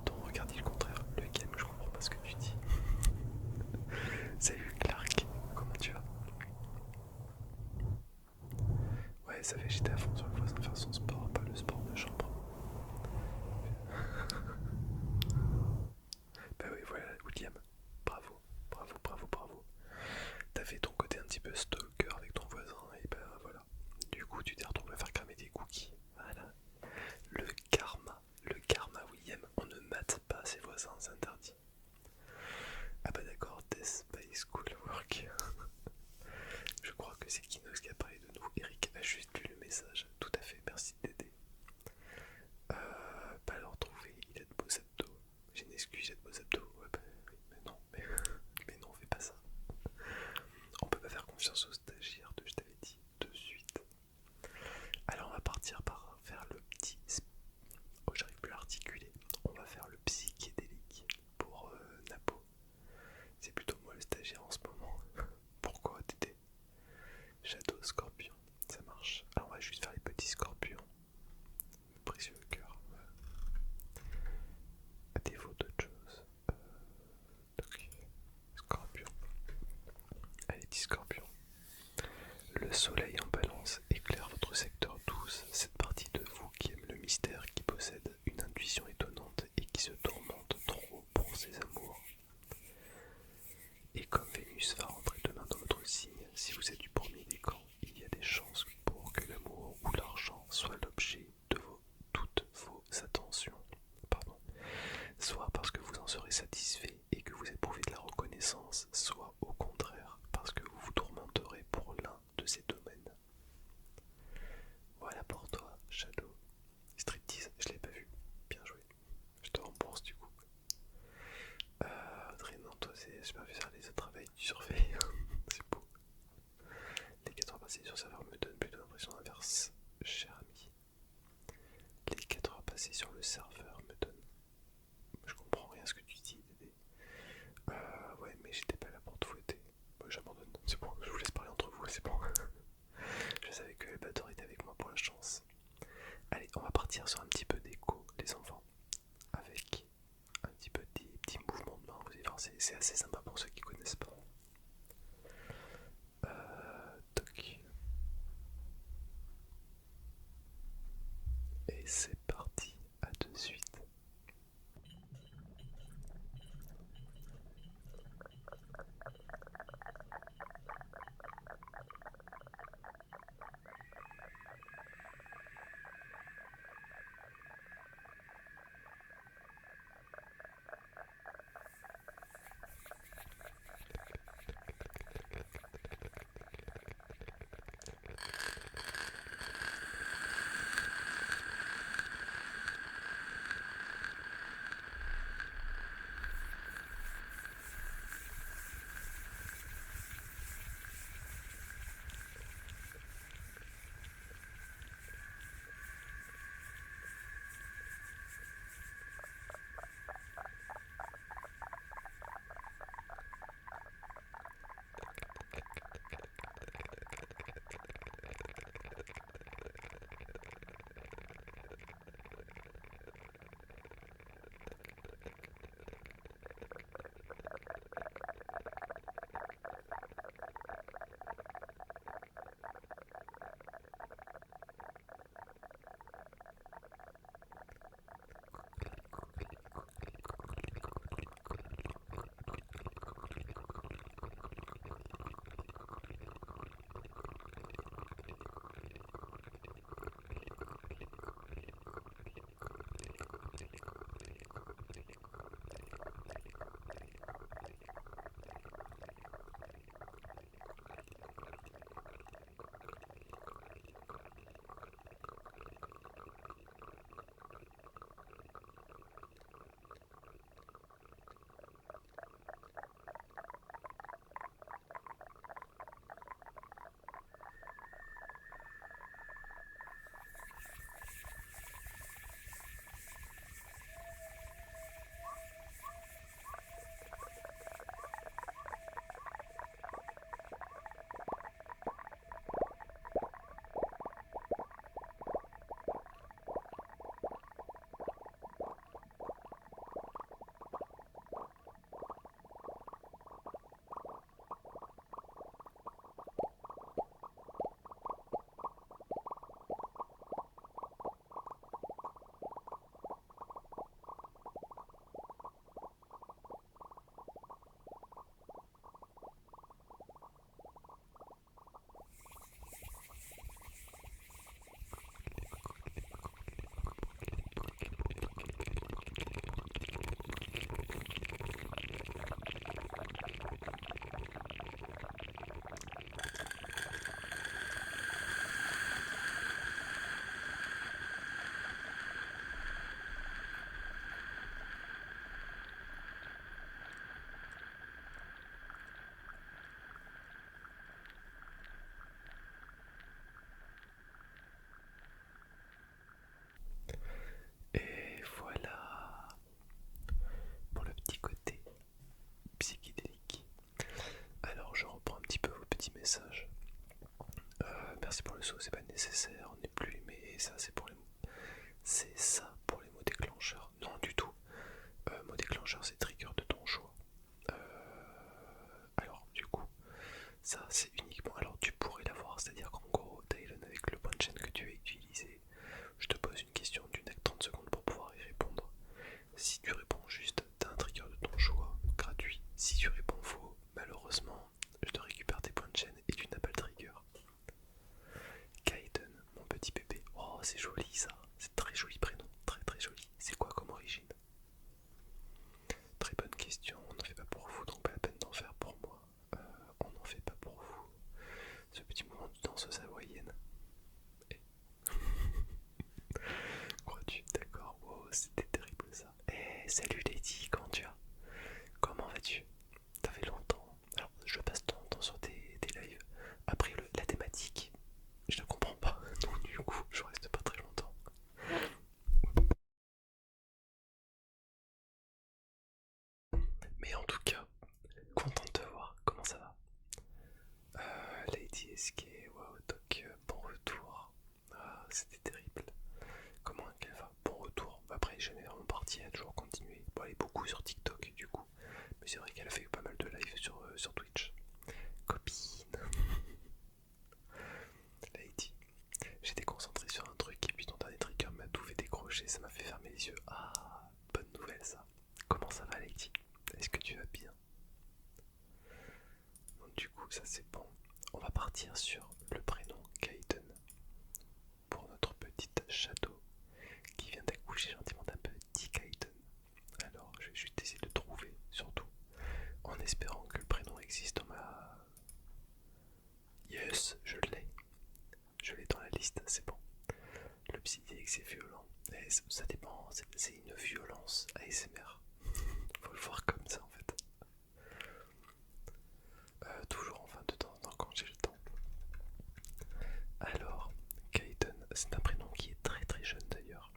Donc regarde le contraire. Le game, je comprends pas ce que tu dis. Salut Clark, comment tu vas? Ouais, ça fait j'étais à fond sur le voisin faire son sport, pas le sport de chambre. Bah oui, voilà, William. Bravo, bravo, bravo, bravo. T'as fait ton côté un petit peu stalker avec ton voisin et bah voilà. Du coup, tu t'es retrouvé à faire cramer des cookies. Voilà. Le karma, William. On ne mate pas ses voisins, c'est interdit. Ah bah d'accord, Death by Schoolwork. Je crois que c'est Kinox qui a parlé de nous. Eric a juste lu le message. Tout à fait, merci d'aider. Pas le retrouver, il a de beaux abdos. J'ai une excuse, il a de beaux abdos. Ouais, bah oui, mais non, mais non, fais pas ça. On peut pas faire confiance aux stagiaires, je t'avais dit de suite. Le soleil en balance éclaire votre secteur 12, cette partie de vous qui aime le mystère, qui possède une intuition étonnante et qui se tourmente trop pour ses amours. Et comme Vénus va rentrer demain dans votre signe, si vous êtes du premier des camps, il y a des chances pour que l'amour ou l'argent soit l'objet de toutes vos attentions. Pardon. Soit parce que vous en serez satisfait et que vous éprouvez de la reconnaissance, soit au contraire parce que vous vous tourmenterez pour l'un de ces domaines. Voilà pour toi, Shadow. Striptease, je l'ai pas vu. Bien joué. Je te rembourse du coup. Non, toi c'est superviseur des autres travails, tu surveilles. C'est beau. Les 4 heures passées sur serveur me donnent plutôt l'impression inverse, cher ami. Les 4 heures passées sur le serveur me donnent. Je comprends rien à ce que tu dis, Dédé. Ouais, mais j'étais pas là pour te fouetter. J'abandonne, c'est bon, je vous laisse parler entre vous, c'est bon. Je savais que Elbador était avec moi pour la chance. Allez, on va partir sur un petit peu d'écho, les enfants. Avec un petit peu des petits mouvements de main, vous allez voir, c'est assez sympa pour ceux qui connaissent pas. Toc. Et c'est parti, à de suite. Et voilà pour le petit côté psychédélique. Alors je reprends un petit peu vos petits messages. Merci pour le saut, c'est pas nécessaire, on n'est plus, mais ça c'est pour les mots. C'est ça pour les mots déclencheurs. Non du tout. Mot déclencheur c'est trigger de ton choix. Alors du coup, ça c'est uniquement. Alors tu pourrais l'avoir, c'est-à-dire Oh, c'est joli ça. C'est très joli prénom. Très très joli. C'est quoi comme origine? Très bonne question. On n'en fait pas pour vous, donc pas la peine d'en faire pour moi. On n'en fait pas pour vous. Ce petit moment de danseuse hawaïenne. Et... Crois-tu? D'accord. Wow, c'était terrible ça. Eh, salut Lady, comment tu vas? Comment vas-tu? Ça fait longtemps. Alors, je passe ton temps sur tes lives. Après, la thématique, je la comprends pas. Donc, du coup, je reste pas très longtemps. Mais en tout cas, content de te voir. Comment ça va? Lady SK, wow, donc bon retour. Ah, c'était terrible. Comment qu'elle va? Bon retour. Après, jamais vraiment parti, elle a toujours continué. Bon, elle est beaucoup sur TikTok du coup. Mais c'est vrai qu'elle a fait pas mal de live sur Twitch. Copine. Lady, j'étais concentré sur un truc et puis ton dernier trigger m'a tout fait décrocher, ça m'a fait fermer les yeux. Ah, bonne nouvelle ça. Comment ça va Lady? Est-ce que tu vas bien? Donc, du coup, ça c'est bon. On va partir sur le prénom Kaiden pour notre petite château qui vient d'accoucher gentiment d'un petit Kaiden. Alors, je vais juste essayer de trouver, surtout, en espérant que le prénom existe dans ma... Yes, je l'ai. Je l'ai dans la liste, c'est bon. Le psy dit que c'est violent. Et ça dépend, c'est une violence ASMR. Faut le voir comme ça en fait. Toujours enfin de temps en temps quand j'ai le temps. Alors, Kaiden, c'est un prénom qui est très très jeune d'ailleurs.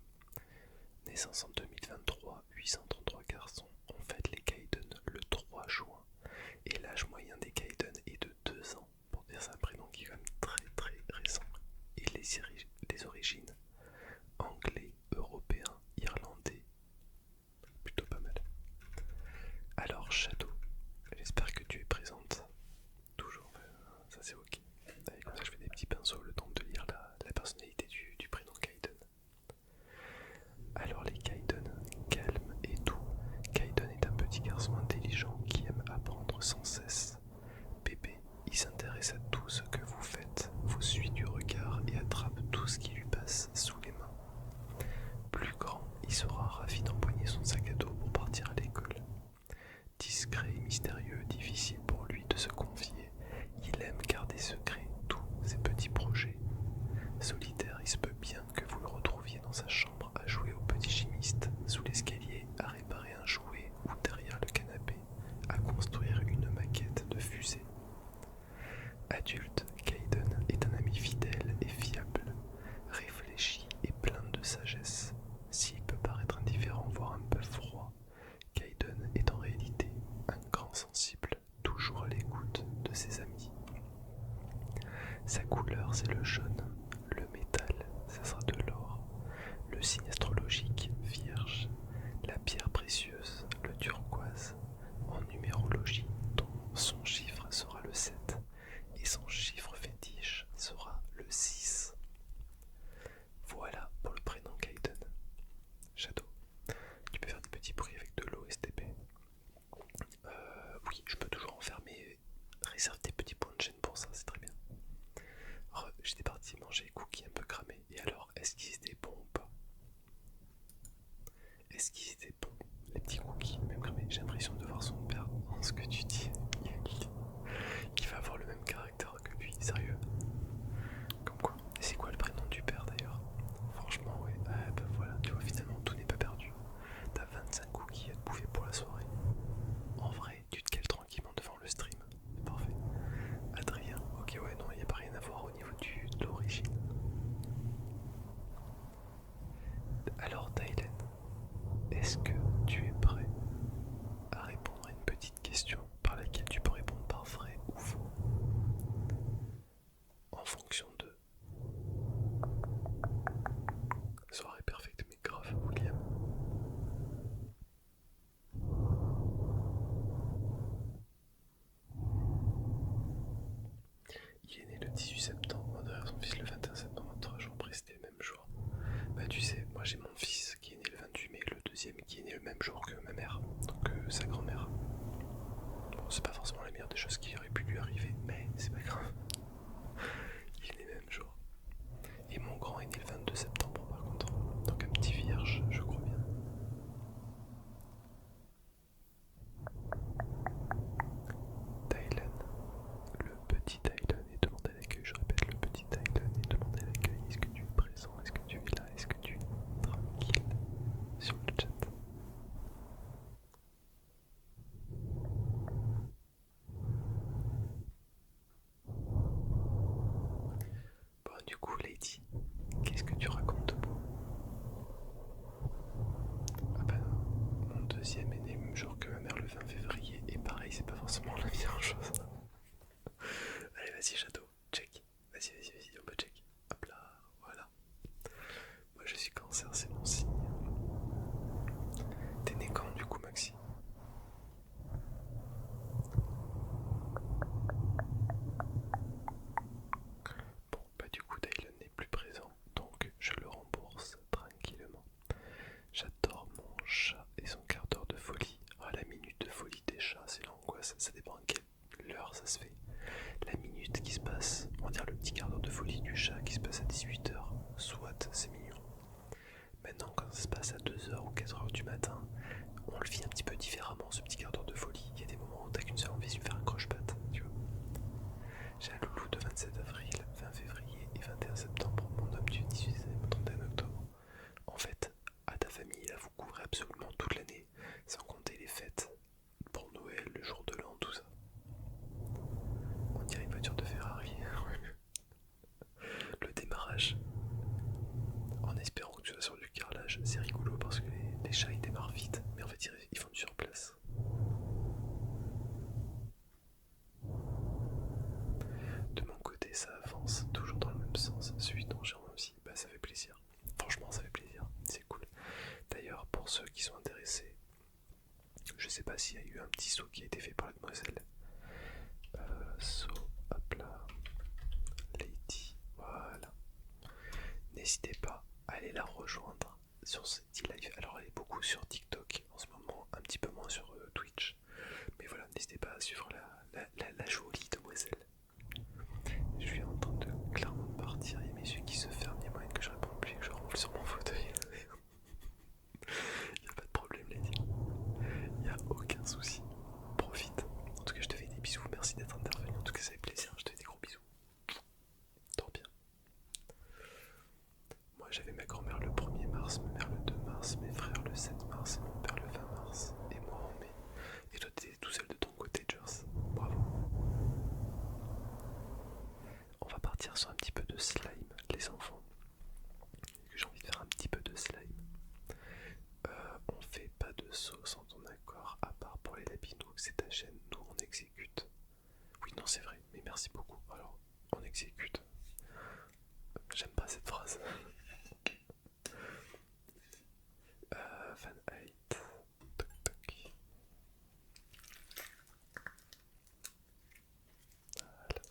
Naissance en 2023, 833 garçons. On fête les Kaiden le 3 juin. Et l'âge moyen des Kaiden est de 2 ans. Pour dire c'est un prénom qui est quand même très très récent. Et les origines, anglais, européen, irlandais, plutôt pas mal. Alors Shadow, j'espère que tu es présente. Toujours, ça c'est ok. Allez, comme ça je fais des petits pinceaux le temps de lire la personnalité du prénom Kaiden. Alors les Kaiden, calme et doux. Kaiden est un petit garçon intelligent qui aime apprendre sans cesse. Bébé, il s'intéresse à tout ce que vous faites, vous suit du regard et attrape tout ce qui lui passe sous les mains. Plus grand, il sera ravi d'empoigner son sac à dos pour partir à l'école. Discret et mystérieux, difficile pour lui de se confier, il aime garder secret tous ses petits projets. Solitaire, il se peut bien que vous le retrouviez dans sa chambre à jouer au petit chimiste, sous l'escalier, à réparer un jouet ou derrière le canapé, à construire une maquette de fusée. Adulte, Kaiden est un ami fidèle et fiable, réfléchi et plein de sagesse. S'il peut paraître indifférent, voire un peu froid, Kaiden est en réalité un grand sensible, toujours à l'écoute de ses amis. Sa couleur c'est le jaune, le métal ça sera de l'or, le signe astrologique vierge, la pierre précieuse le turquoise, en numérologie son chiffre sera le 7 et son chiffre fétiche sera le 6. Voilà pour le prénom Kaiden. Shadow, tu peux faire des petits bruits avec de l'eau STP. Oui, je peux toujours en faire, mais réserve tes petits points de chaîne pour ça, c'est très bien. J'étais parti manger des cookies un peu cramés, et alors, est-ce qu'ils étaient bons ou pas? Est-ce qu'ils étaient bons, les petits cookies, même cramés? J'ai l'impression de voir son père dans ce que tu dis. Il va avoir le même caractère que lui, sérieux. Comme quoi. Et c'est quoi le prénom du père d'ailleurs? Franchement, ouais. Ah, bah voilà, tu vois, finalement, tout n'est pas perdu. T'as 25 cookies à te bouffer pour la soirée. En vrai, tu te cales tranquillement devant le stream. C'est parfait. Adrien, ok, ouais, non, il n'y a pas rien à voir au niveau de l'origine. Alors, Tylen, est-ce que tu es prêt à répondre à une petite question par laquelle tu peux répondre par vrai ou faux en fonction de soirée parfaite, mais grave, William. Il est né le 18 septembre, derrière son fils le 21 septembre, 3 jours après c'était le même jour. Bah tu sais, moi j'ai mon fils qui est né le 28 mai, le deuxième qui est né le même jour que ma mère, donc sa grand-mère. Bon, c'est pas forcément la meilleure des choses qui auraient pu lui arriver, mais c'est pas grave. Il est né le même jour. Et mon grand est né le 22 septembre. saut qui a été fait par la demoiselle. Saut, hop là, Lady, voilà. N'hésitez pas à aller la rejoindre sur ses live. Alors elle est beaucoup sur TikTok en ce moment, un petit peu moins sur Twitch. Mais voilà, n'hésitez pas à suivre la jolie demoiselle. Je suis en train de clairement partir, il y a mes yeux qui se ferment, il y a moyen que je réponde plus et que je roule sur mon fauteuil. Il n'y a pas de problème, Lady. Il n'y a aucun souci. Profite. En tout cas, je te fais des bisous. Merci d'être intervenu. En tout cas, ça fait plaisir. Je te fais des gros bisous. Dors bien. Moi, j'avais ma grand-mère le 1er mars, ma mère le 2 mars, mes frères le 7 mars, mon père le 20 mars, et moi en mai. Et toi, t'es tout seul de ton côté, Jers. Bravo. On va partir sur un petit peu de slime, les enfants. J'ai envie de faire un petit peu de slime. On fait pas de saut sans ton accord, à part pour les lapinous, c'est ta chaîne, nous on exécute. Oui, non, c'est vrai, mais merci beaucoup. Alors, on exécute. J'aime pas cette phrase. Fan 8. Toc toc. Voilà.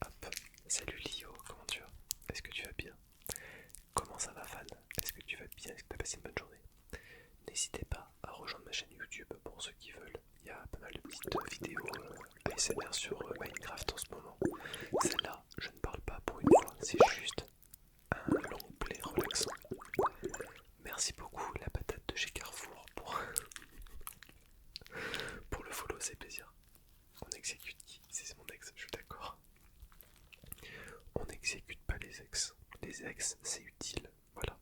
Hop. Salut Lio, comment tu vas? Est-ce que tu vas bien? Comment ça va, Fan? Est-ce que tu vas bien? Est-ce que tu as passé une bonne journée? N'hésitez pas à rejoindre ma chaîne YouTube pour ceux qui veulent. Il y a pas mal de petites vidéos ASMR sur Minecraft en ce moment. Celle-là, je ne parle pas pour une fois, c'est juste un long play relaxant. Merci beaucoup la patate de chez Carrefour pour le follow, c'est plaisir. On exécute qui? C'est mon ex, je suis d'accord. On n'exécute pas les ex. Les ex, c'est utile, voilà.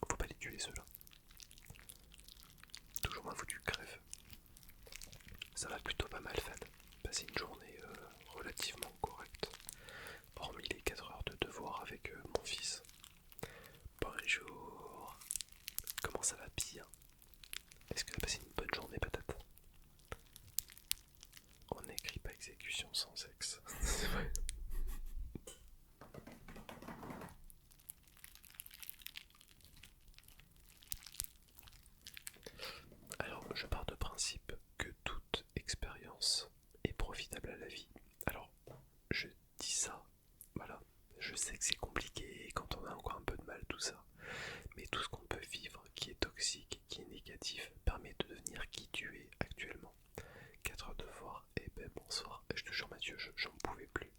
Faut pas les tuer ceux-là. Toujours moins foutu, crève. Ça va plutôt pas mal, Fan. Passer une journée relativement correcte. Hormis les 4 heures de devoir avec mon fils. Bonjour. Comment ça va bien? Est-ce que tu as passé une bonne journée, patate? On n'écrit pas exécution sans sexe. C'est vrai. Alors, je pars de principe que toute expérience est profitable à la vie. Alors, je dis ça, voilà. Je sais que c'est compliqué quand on a encore un peu de mal, tout ça. Mais tout ce qu'on peut vivre qui est toxique, qui est négatif, permet de devenir qui tu es actuellement. 4 heures de devoir, et ben bonsoir. Je te jure, Mathieu, j'en pouvais plus.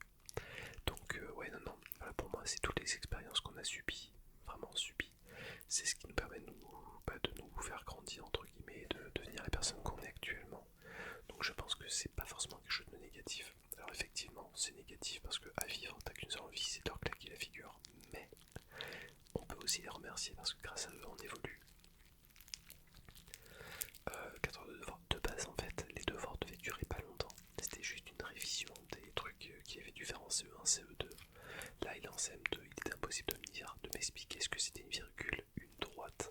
Donc, ouais, non. Voilà, pour moi, c'est toutes les expériences qu'on a subies, vraiment subies. C'est ce qui nous permet de nous faire grandir, entre guillemets, de devenir la personne qu'on est actuellement. Donc, je pense que c'est pas forcément quelque chose de négatif. Alors, effectivement, c'est négatif parce que à vivre, t'as qu'une seule envie, c'est de leur claquer la figure. Mais on peut aussi les remercier parce que grâce à eux, on évolue. 4 heures de devoir. De base, en fait, les devoirs devaient durer pas longtemps. C'était juste une révision des trucs qu'il avait dû faire en CE1, CE2. Là, il est en CM2, il était impossible de m'expliquer ce que c'était une virgule, une droite,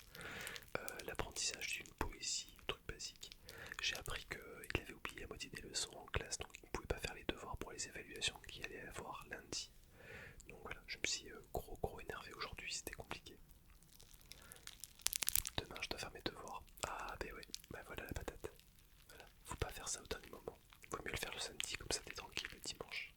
l'apprentissage d'une poésie, un truc basique. J'ai appris qu'il avait oublié la moitié des leçons en classe, donc il ne pouvait pas faire les devoirs pour les évaluations qu'il allait avoir lundi. Donc voilà, je me suis gros énervé aujourd'hui, c'était compliqué. Demain, je dois faire mes devoirs. Ah, ben ouais, ben voilà la patate. Voilà, faut pas faire ça au dernier moment. Vaut mieux le faire le samedi, comme ça t'es tranquille le dimanche.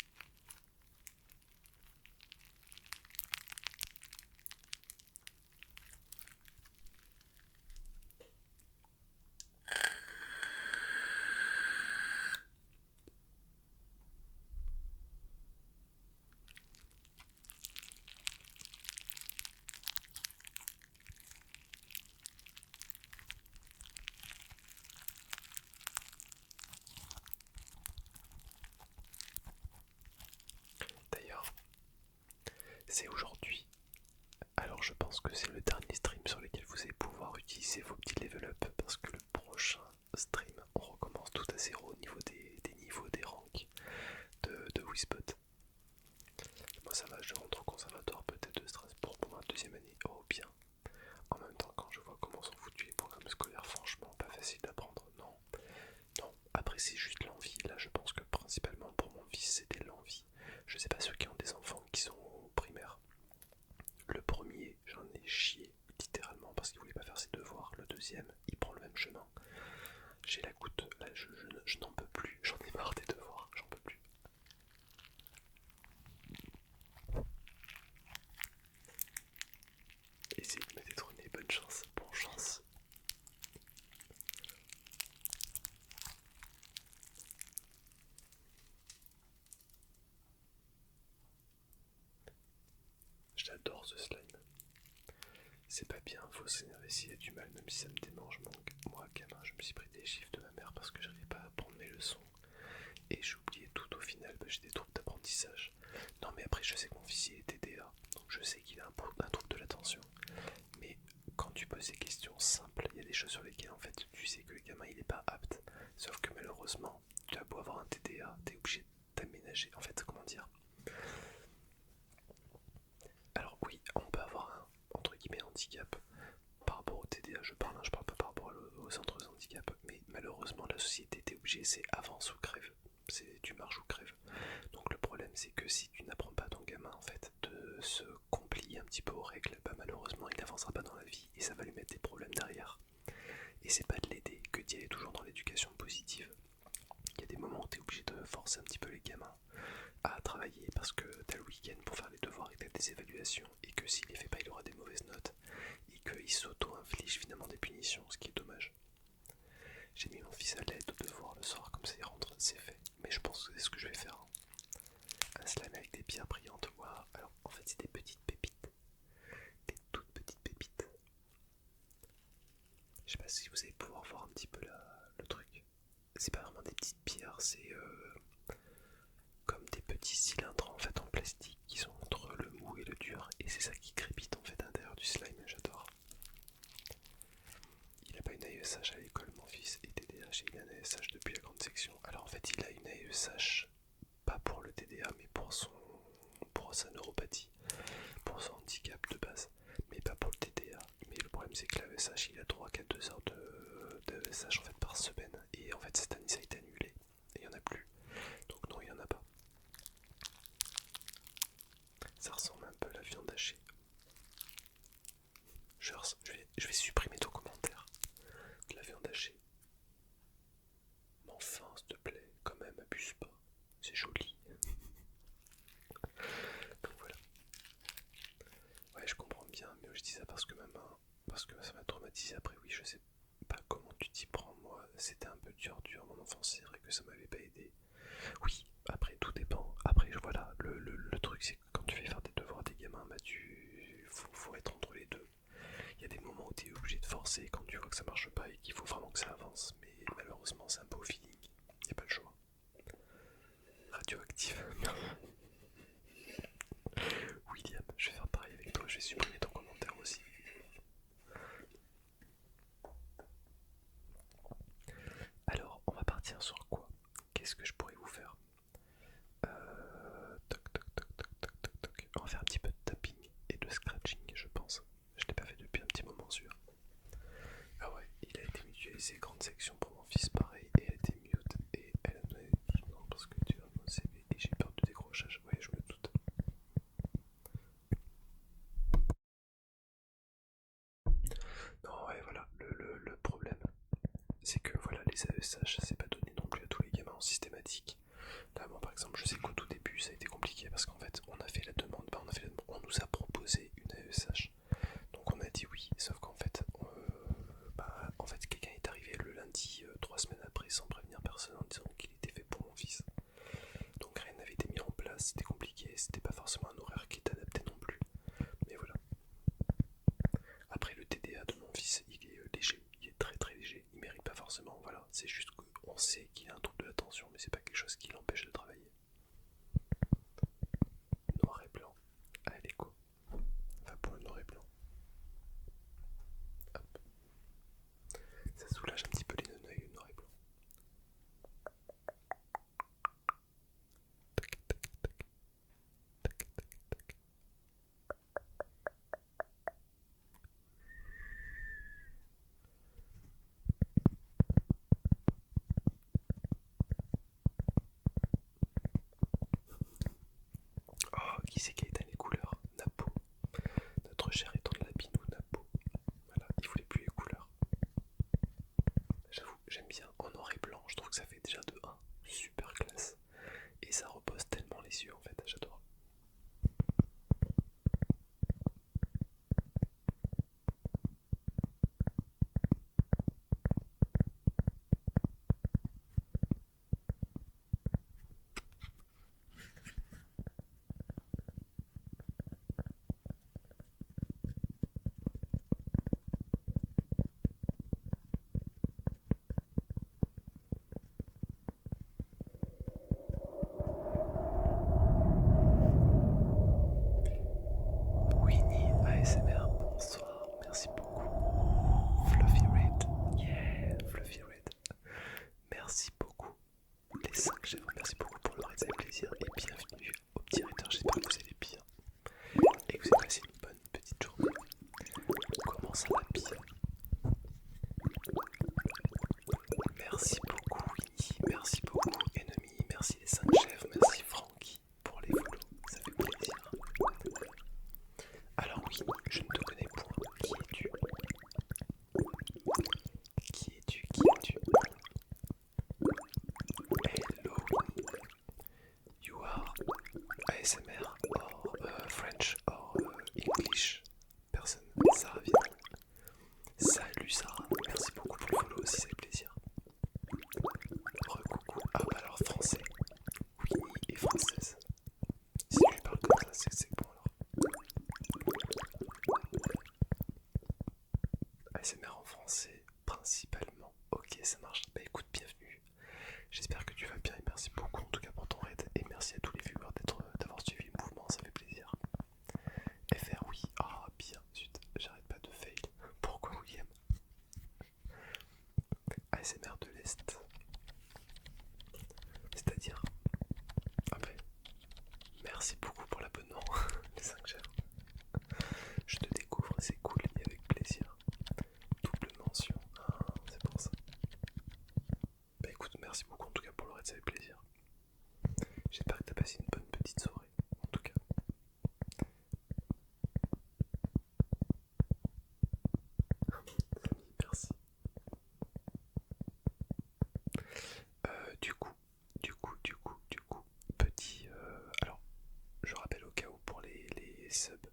D'ailleurs, c'est aujourd'hui. Alors je pense que c'est le dernier stream sur lequel vous allez pouvoir utiliser vos petits level up parce que le prochain stream, on recommence tout à zéro au niveau des niveaux, des ranks de Wispot. Moi ça va, je rentre au conservatoire peut-être de Strasbourg pour ma deuxième année. Oh bien. En même temps, quand je vois comment sont foutus les programmes scolaires, franchement pas facile d'apprendre. Non, non. Après c'est juste l'envie. Là je pense que principalement pour mon fils c'était l'envie. Je sais pas ceux qui ont des enfants qui sont au primaire. Le premier, j'en ai chié littéralement parce qu'il voulait pas faire ses devoirs. Le deuxième, il prend le même chemin. j'ai la goutte, là je n'en peux plus, j'en ai marre des devoirs, j'en peux plus. Essayez de me détrôner, bonne chance, bonne chance. J'adore ce slime. C'est pas bien, faut s'énerver s'il y a du mal, même si ça me démange. Moi, gamin, je me suis pris des chiffres de ma mère parce que j'arrivais pas à apprendre mes leçons. Et j'ai oublié tout au final, j'ai des troubles d'apprentissage. Non mais après je sais que mon fils il est TDA, donc je sais qu'il a un trouble de l'attention. Mais quand tu poses des questions simples, il y a des choses sur lesquelles en fait tu sais que le gamin il est pas apte. Sauf que malheureusement, tu as beau avoir un TDA, t'es obligé d'aménager. En fait, comment dire? Alors oui, on peut avoir un entre guillemets handicap par rapport au TDA, je parle pas par rapport aux autres handicaps, mais malheureusement la société t'est obligée, c'est avance ou crève, c'est tu marches ou crèves. Donc le problème c'est que si tu n'apprends pas à ton gamin en fait de se complier un petit peu aux règles, bah malheureusement il n'avancera pas dans la vie et ça va lui mettre des problèmes derrière. Et c'est pas de l'aider que d'y aller toujours dans l'éducation positive. Il y a des moments où tu es obligé de forcer un petit peu les gamins à travailler parce que t'as le week-end pour faire les devoirs et t'as des évaluations et que s'il les fait pas il aura des mauvaises notes et qu'il s'auto-inflige finalement des punitions, ce qui est dommage. J'ai mis mon fils à l'aide au devoir le soir, comme ça il rentre, c'est fait. Mais je pense que c'est ce que je vais faire. Un slime avec des pierres brillantes. Waouh. Alors en fait c'est des petites pépites. Des toutes petites pépites. Je sais pas si vous allez pouvoir voir un petit peu le truc. C'est pas vraiment des petites pierres, c'est comme des petits cylindres en fait en plastique qui sont entre le mou et le dur. Et c'est ça qui crépite en fait à l'intérieur du slime, j'adore. Il a pas une AESH à l'école mon fils, et TDAH, il a une AESH depuis la grande section. Alors en fait il a une AESH pas pour le TDA mais pour sa neuropathie, pour son handicap de base, mais pas pour le TDA. Mais le problème c'est que l'AESH il a 3-4 heures de AESH en fait par semaine et en fait cette année ça a été annulé et il y en a plus. Donc non il y en a pas. Ça ressemble un peu à la viande hachée. Je vais supprimer ton commentaire de la viande hachée. Mais enfin s'il te plaît, quand même abuse pas. C'est joli. Donc voilà. Ouais, je comprends bien, mais je dis ça parce que ma main, parce que ça m'a traumatisé. Après, oui, je sais pas comment tu t'y prends. Moi, c'était un peu dur mon enfance. C'est vrai que ça m'avait pas aidé. Oui, après, tout dépend. Après, voilà, le truc, c'est que quand tu fais faire des devoirs à des gamins, bah, faut être entre les deux. Il y a des moments où tu es obligé de forcer quand tu vois que ça marche pas et qu'il faut vraiment que ça avance. Mais malheureusement, c'est un peu au feeling. Il n'y a pas le choix. Radioactif. William, je vais faire pareil avec toi. Je vais supprimer ton commentaire aussi. Alors, on va partir sur quoi? Qu'est-ce que je pourrais vous faire? Toc, toc, toc, toc, toc, toc, toc. On va faire un petit peu de tapping et de scratching, je pense. Je l'ai pas fait depuis un petit moment, celui-là. Ah ouais, il a été mutualisé, grande section pour mon fils, pareil, et elle a été mute, et elle a donné non parce que tu as mon CV, et j'ai peur de décrochage, ouais, je me doute. Non, ouais, voilà, le problème, c'est que voilà, les AESH, c'est pas donné non plus à tous les gamins en systématique. Là, moi, par exemple, je sais qu'au tout début, ça a été compliqué parce qu'en fait, on a fait la demande, on nous a proposé une AESH. Donc on a dit oui, sauf qu'en fait, quelqu'un est arrivé le lundi, 3 semaines après, sans prévenir personne, en disant qu'il était fait pour mon fils. Donc rien n'avait été mis en place, c'était compliqué, c'était pas forcément un horaire qui était adapté non plus. Mais voilà. Après le TDA de mon fils, il est léger, il est très très léger, il mérite pas forcément, voilà. C'est juste qu'on sait qu'il a un trouble de l'attention, mais c'est pas quelque chose qui l'empêche de travailler. Noir et blanc. Allez quoi. Va pour le noir et blanc. Hop. Ça soulage un petit peu les noeuds et le noir et blanc. Tac, tac, tac. délicieux en fait, j'adore. Winnie ASMR, bonsoir, merci beaucoup. Fluffy Red, yeah, Fluffy Red. Merci beaucoup. Les 5 chèvres, merci beaucoup pour le raid, ça fait plaisir. Et bienvenue au petit Ritter, j'espère que vous allez bien. Et que vous avez passé une bonne petite journée. Comment ça va bien? Merci beaucoup Winnie, merci beaucoup Enemy, merci les 5 chèvres, merci Francky pour les follow, ça fait plaisir. Alors oui, je ne te connais point. Qui es-tu? Qui es-tu? Qui es-tu? Hello. You are ASMR or French or English person. Sarah vient. Salut Sarah, merci beaucoup pour le follow aussi, ça fait plaisir. Recoucou. Ah bah alors français. Winnie est française. Si tu parles comme ça, c'est que c'est bon alors. ASMR en français, principalement. Ok, ça marche. Bah écoute, bienvenue. J'espère que tu vas bien et merci beaucoup en tout cas pour ton raid. Et merci à tous les viewers d'avoir suivi le mouvement, ça fait plaisir. FR, oui. Ah, bien, zut, j'arrête pas de fail. Pourquoi William? ASMR de l'Est. C'est-à-dire. Ah ben, merci beaucoup pour l'abonnement, les 5 chèvres. Je te découvre, c'est cool et avec plaisir. Double mention, ah, c'est pour ça. Bah écoute, merci beaucoup en tout cas pour le raid, ça fait plaisir. J'espère que t'as passé une bonne petite soirée, en tout cas. Merci. Du coup, petit... alors, je rappelle au cas où pour les subs,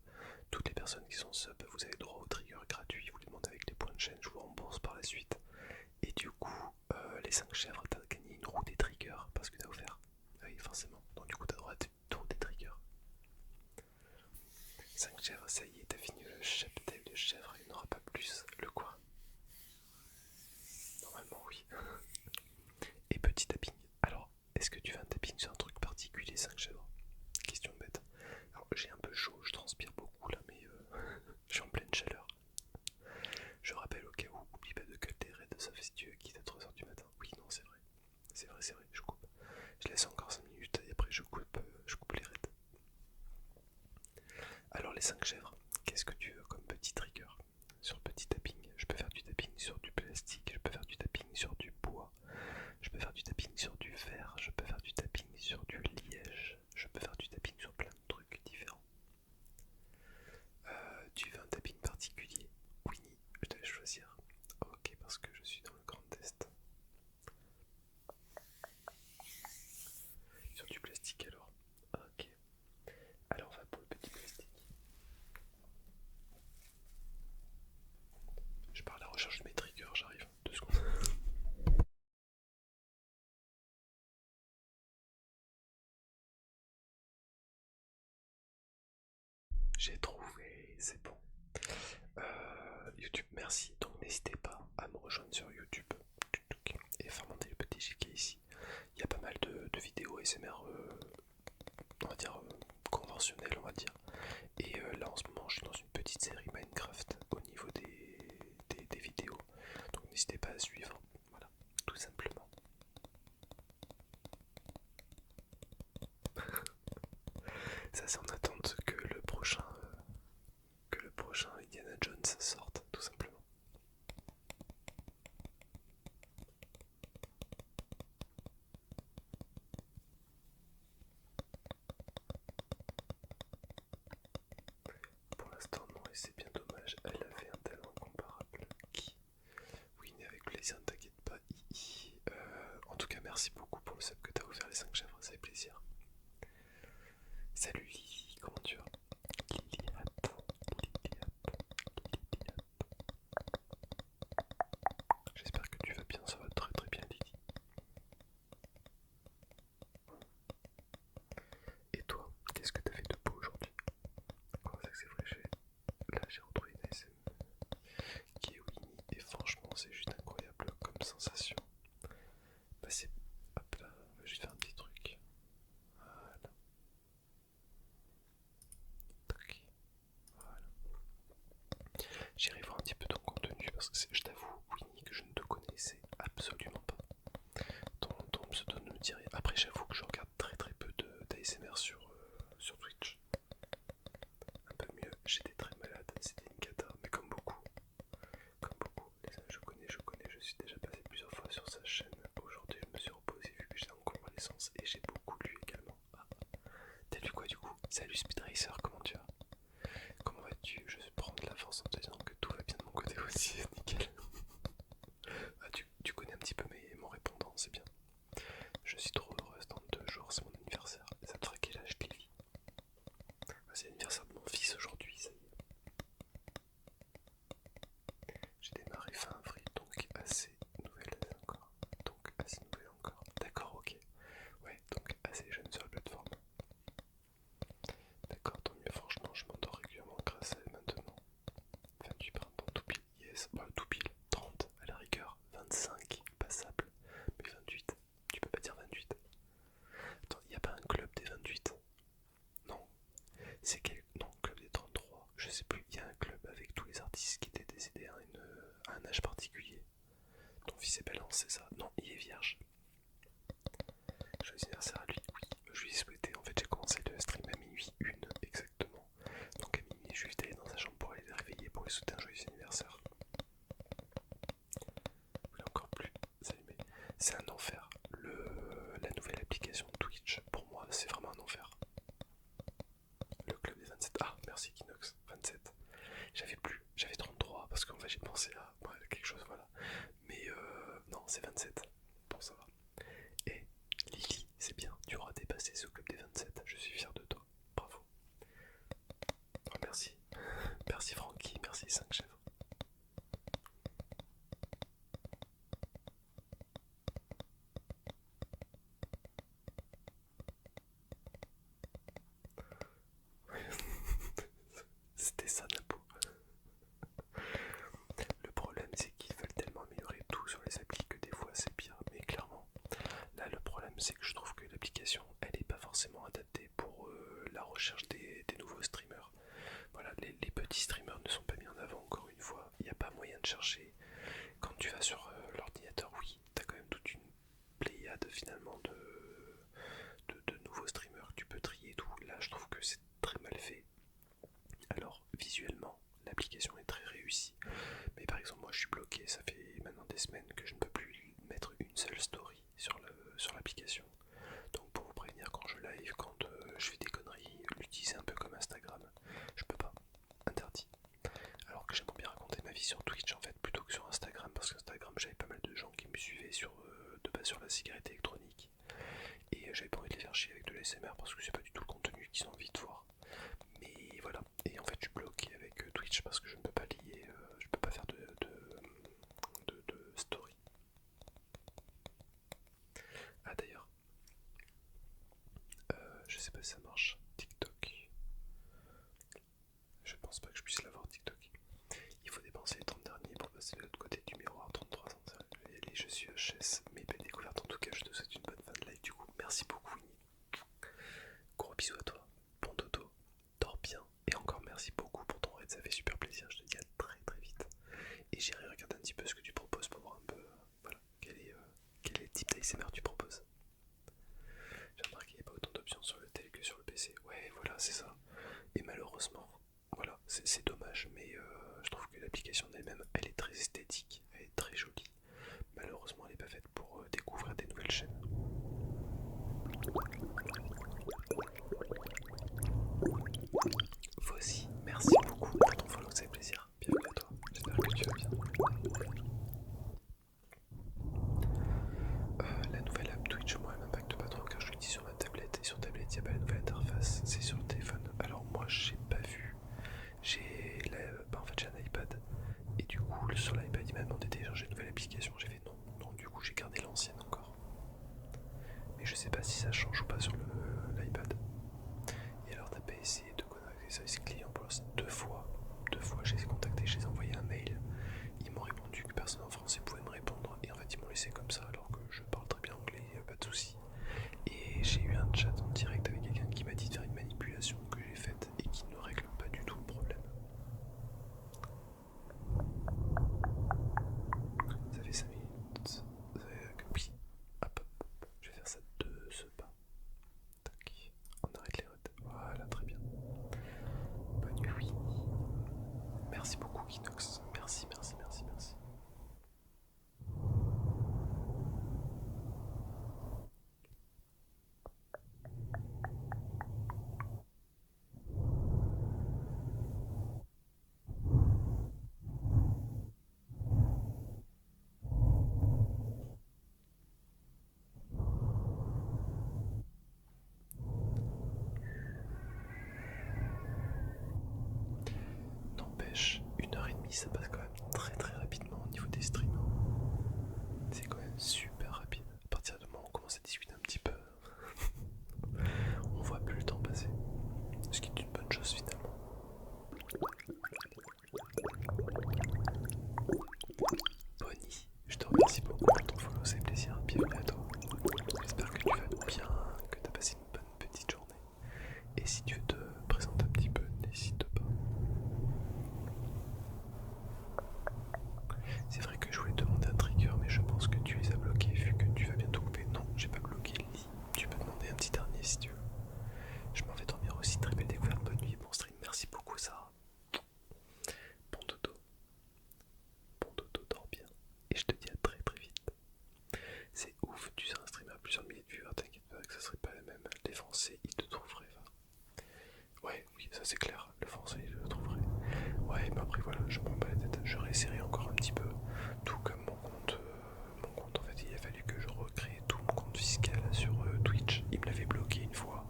toutes les personnes qui sont subs, vous avez droit au trigger gratuit, vous les demandez avec les points de chaîne, je vous rembourse par la suite. Et du coup, les 5 chèvres, t'as gagné une roue des triggers parce que t'as offert. Oui, forcément. Donc du coup, t'as droit à une roue des triggers. 5 chèvres, ça y est, t'as fini le cheptel de chèvres, il n'y en aura pas plus. Le quoi? Normalement, oui. Et petit tapping. Alors, est-ce que tu veux un tapping sur un truc particulier, 5 chèvres? Question bête. Alors, j'ai un peu chaud, je transpire beaucoup là, mais je suis en pleine chaleur. Je rappelle au cas où, oublie pas de cut les raids, sauf si tu quittes à 3h du matin. Oui, non, c'est vrai. C'est vrai, je coupe. Je laisse encore 5 minutes et après je coupe les raids. Alors les 5 chèvres, qu'est-ce que tu veux comme petit trigger? Sur petit tapping, je peux faire du tapping sur du plastique, je peux faire du tapping sur du bois, je peux faire du tapping sur du verre, je peux faire du tapping sur du liège, je peux faire du tapping sur plein de trucs différents. Tu veux un tapping particulier? Winnie, je te laisse choisir. Ok, parce que je suis dans le Grand Est. Sur du plastique alors. Ok. Alors on va pour le petit plastique. Je pars à la recherche de mes triggers, j'arrive. 2 secondes. J'ai trouvé, c'est bon. YouTube, merci. Donc n'hésitez pas à me rejoindre sur YouTube et faire monter le petit GK ici. Il y a pas mal de vidéos SMR, on va dire conventionnelles, on va dire. Et là en ce moment, je suis dans une petite série Minecraft au niveau des vidéos. Donc n'hésitez pas à suivre. Voilà, tout simplement. Ça c'est en attente que le prochain Indiana Jones sorte, tout simplement. Pour l'instant non, et c'est bien dommage, elle avait un talent comparable. Qui? Oui, mais avec plaisir, ne t'inquiète pas. En tout cas, merci beaucoup pour le sub que t'as offert les 5 chèvres, ça fait plaisir. Salut Lily, comment tu vas? Liliat, Liliat, Liliat. J'espère que tu vas bien, ça va très très bien Lily. Et toi, qu'est-ce que t'as fait de beau aujourd'hui? Oh, ça que c'est vrai, là j'ai retrouvé une ASM qui est Winnie et franchement c'est juste incroyable comme sensation. Bah c'est... Hop là, je vais faire un petit truc. Voilà. Tac. Voilà. J'irai voir un petit peu ton contenu parce que je t'avoue, Winnie, que je ne te connaissais absolument pas. Ton pseudo ne me dit rien. Après, j'avoue que je regarde très très peu d'ASMR sur Twitch. Un peu mieux, j'étais très malade, c'était une cata, mais comme beaucoup. Comme beaucoup, je connais, je suis déjà passé plusieurs fois sur sa chaîne. Aujourd'hui, je me suis reposé vu que j'étais en convalescence et j'ai beaucoup lu également. Ah, t'as lu quoi du coup? Salut Speed Racer, comment tu vas? Comment vas-tu? Je prends de la force en te disant que tout va bien de mon côté aussi, nickel. Ah, tu connais un petit peu mon répondant, c'est bien. Je suis trop heureuse, dans 2 jours, c'est mon anniversaire. Ça te fera quel âge, Lily? C'est l'anniversaire de mon fils aujourd'hui, ça y est. J'ai démarré fin avril, donc assez nouvelle encore. Donc assez nouvelle encore. D'accord, ok. Ouais, donc assez jeune sur la plateforme. D'accord, tant mieux, franchement, je m'endors régulièrement grâce à elle maintenant. 28 printemps, tout pile, yes. Bah, tout pile, 30 à la rigueur, 25, passable. Mais 28, tu peux pas dire 28. Attends, y a pas un club des 28? Non. C'est quel... Non, club des 33. Je sais plus, il y a un club avec tous les artistes qui étaient décédés à un âge particulier. Ton fils est balance, c'est ça? Non, il est vierge. Joyeux anniversaire à lui, oui. Je lui ai souhaité, en fait j'ai commencé le stream à minuit 1 exactement. Donc à minuit je suis allé dans sa chambre pour aller le réveiller pour lui souhaiter un joyeux anniversaire. Il est encore plus allumé. C'est un enfer. La nouvelle application Twitch, pour moi c'est vraiment un enfer. Le club des 27. Ah merci Kinox, 27. J'avais 33 parce qu'en fait j'ai pensé à quelque chose, voilà. Mais non, c'est 27. Bon, ça va. Et Lily, c'est bien, tu auras dépassé ce club des 27. Je suis fier de toi. Bravo. Oh, merci. Merci Francky, merci 5 chèvres. C'était ça, Napo. Le problème, c'est qu'ils veulent tellement améliorer tout sur les applis que des fois c'est pire. Mais clairement, là, le problème, c'est que je trouve que l'application, elle n'est pas forcément adaptée pour la recherche des nouveaux streamers. Voilà, les petits streamers ne sont pas mis en avant, encore une fois. Il n'y a pas moyen de chercher. Quand tu vas sur l'ordinateur, oui, tu as quand même toute une pléiade finalement de nouveaux streamers que tu peux trier et tout. Là, je trouve que c'est très mal fait. Alors, visuellement, l'application est très réussie. Mais par exemple, moi je suis bloqué, ça fait maintenant des semaines que je ne peux plus mettre une seule story sur l'application. Donc pour vous prévenir, quand je live, quand je fais des conneries, l'utiliser un peu comme Instagram, je peux pas, interdit. Alors que j'aimerais bien raconter ma vie sur Twitch en fait, plutôt que sur Instagram, parce qu'Instagram j'avais pas mal de gens qui me suivaient de base sur la cigarette électronique. Et j'avais pas envie de les faire chier avec de l'ASMR parce que c'est pas du tout le contenu qu'ils ont envie de voir. Mais voilà, et en fait je suis bloqué avec Twitch parce que je ne peux pas lier, je peux pas faire de story. Ah d'ailleurs, je sais pas si ça marche, TikTok. Je pense pas que je puisse l'avoir TikTok. Il faut dépenser les 30 derniers pour passer de l'autre côté du miroir, 33 ans. Je vais y aller, je suis HS, mes belles découvertes en tout cas, je te souhaite une bonne fin de live du coup. Merci beaucoup Winnie. Gros bisous à toi, bon dodo, dors bien et encore merci beaucoup pour ton raid, ça fait super plaisir, je te dis à très très vite. Et j'irai regarder un petit peu ce que tu proposes pour voir un peu voilà, quel est le type d'ASMR tu proposes. J'ai remarqué qu'il n'y a pas autant d'options sur le tel que sur le PC. Ouais, voilà, c'est ça. Et malheureusement, voilà, c'est dommage, mais je trouve que l'application en elle-même, elle est très esthétique, elle est très jolie. Malheureusement, elle n'est pas faite pour découvrir des nouvelles chaînes. Vous aussi, merci beaucoup pour ton follow, c'est plaisir. Bienvenue à toi, j'espère que tu vas bien. La nouvelle app Twitch, moi, elle m'impacte pas trop car je l'utilise sur ma tablette et sur tablette, il n'y a pas la nouvelle interface, c'est sur services clients pour l'instant deux fois. Deux fois, je les ai contactés, je les ai envoyé un mail. Ils m'ont répondu que personne en français pouvait me répondre. Et en fait, ils m'ont laissé comme ça alors que je parle très bien anglais, pas de soucis. Et j'ai eu un chat en direct avec quelqu'un qui m'a dit de faire une manipulation que j'ai faite et qui ne règle pas du tout le problème. Ça fait 5 minutes. Oui, hop, hop, je vais faire ça de ce pas. Tac, on arrête les routes. Voilà, très bien. Bonne nuit. Merci beaucoup, Kinox. Merci, merci, merci, merci. N'empêche, 1h30 ça passe quand même très très rapidement au niveau des streams. C'est quand même super rapide. À partir du moment où on commence à discuter un petit peu, on voit plus le temps passer. Ce qui est une bonne chose finalement. Bonnie, je te remercie beaucoup pour ton follow, c'est plaisir. Bienvenue à toi. J'espère que tu vas bien, que tu as passé une bonne petite journée. Et si tu veux te présenter un petit peu, n'hésite pas. C'est vrai que je voulais te demander un trigger, mais je pense que tu les as bloqués vu que tu vas bientôt couper. Non, j'ai pas bloqué le lit. Tu peux demander un petit dernier si tu veux. Je m'en vais dormir aussi. Très belle découverte. Bonne nuit, bon stream. Merci beaucoup, Sarah. Bon dodo. Bon dodo, dors bien. Et je te dis à très très vite. C'est ouf, tu seras un streamer à plusieurs milliers de viewers. T'inquiète pas que ça serait pas la même. Les Français, ils te trouveraient. Ouais, oui, ça c'est clair. Le Français, ils le trouveraient. Ouais, mais après voilà, je prends pas la tête. Je réessayerai encore un petit peu. Tout comme mon compte en fait, il a fallu que je recrée tout mon compte fiscal sur Twitch. Ils me l'avaient bloqué une fois.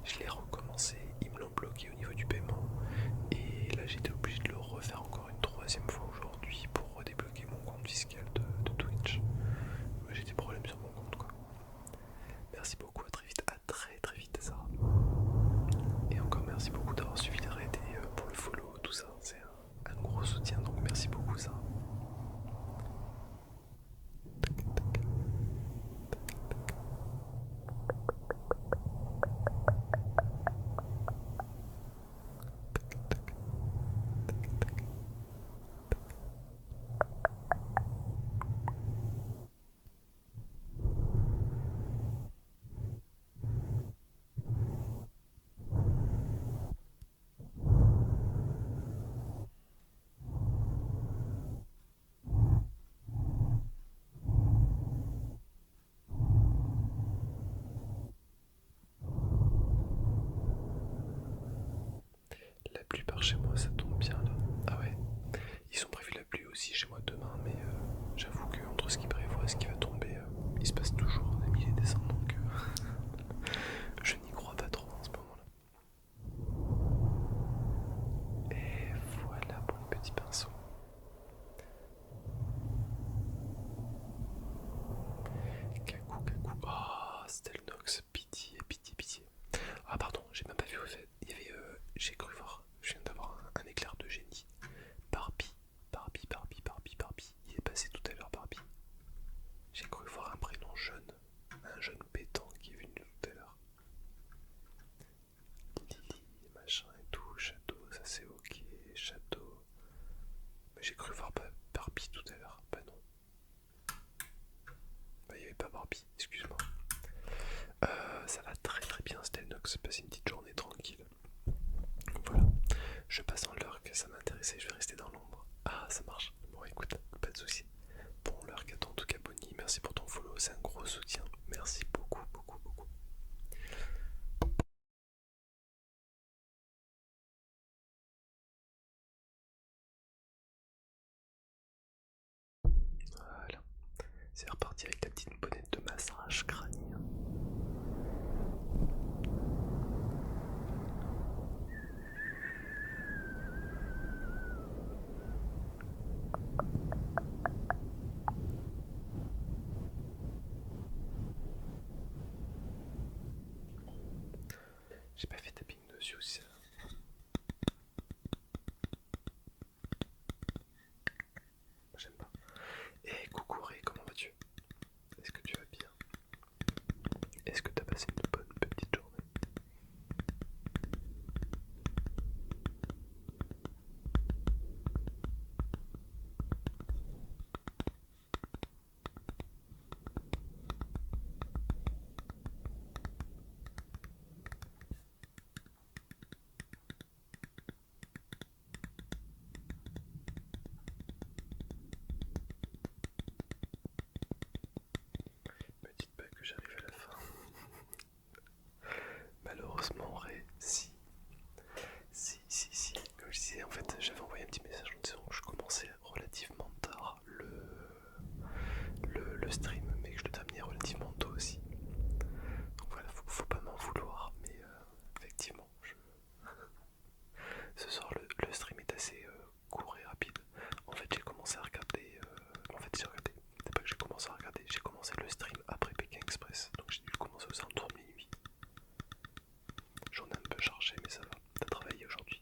Je l'ai recommencé, ils me l'ont bloqué au niveau du paiement. Et là j'étais obligé de le refaire encore une troisième fois aujourd'hui pour redébloquer mon compte fiscal de Twitch. J'ai des problèmes sur mon compte quoi. Merci beaucoup, à très vite, à très très vite Sarah. Et encore merci beaucoup d'avoir suivi la raid et pour le follow, tout ça. C'est un gros soutien donc merci beaucoup Sarah. La pluie par chez moi, ça tombe bien là. Ah ouais, ils ont prévu la pluie aussi chez moi demain, mais j'avoue que entre ce qui prévoit et ce qui va tomber, il se passe toujours des milliers et des cents, donc je n'y crois pas trop en ce moment-là. Et voilà pour les petits pinceaux. Cacou, cacou. Oh, Stelnox, pitié, pitié, pitié. Ah pardon, j'ai même pas vu au fait. Il y avait, j'ai cru voir, je viens d'avoir un éclair de génie. Barbie, Barbie, Barbie, Barbie, Barbie. Il est passé tout à l'heure Barbie. J'ai cru voir un prénom jeune, un jeune pétant qui est venu tout à l'heure. Lily, machin et tout, château, ça c'est ok, château. Mais j'ai cru voir Barbie tout à l'heure, bah non. Bah il n'y avait pas Barbie, excuse-moi. Ça va très très bien Stelnox, passer une petite journée tranquille. Voilà, je passe en lurk, ça m'intéressait, je vais rester dans l'ombre. Ah ça marche, bon écoute, pas de soucis. Bon lurk, attends, en tout cas Bonnie, merci pour ton follow, c'est un gros soutien. Merci beaucoup, beaucoup, beaucoup. Voilà, c'est reparti avec la petite bonnette de massage crânien. J'ai pas fait tapping dessus aussi. Ce soir, le stream est assez court et rapide. En fait, j'ai commencé à regarder. En fait, j'ai regardé. C'est pas que j'ai commencé à regarder, j'ai commencé le stream après Pékin Express. Donc, j'ai dû le commencer aux alentours de minuit. J'en ai un peu chargé, mais ça va. T'as travaillé aujourd'hui?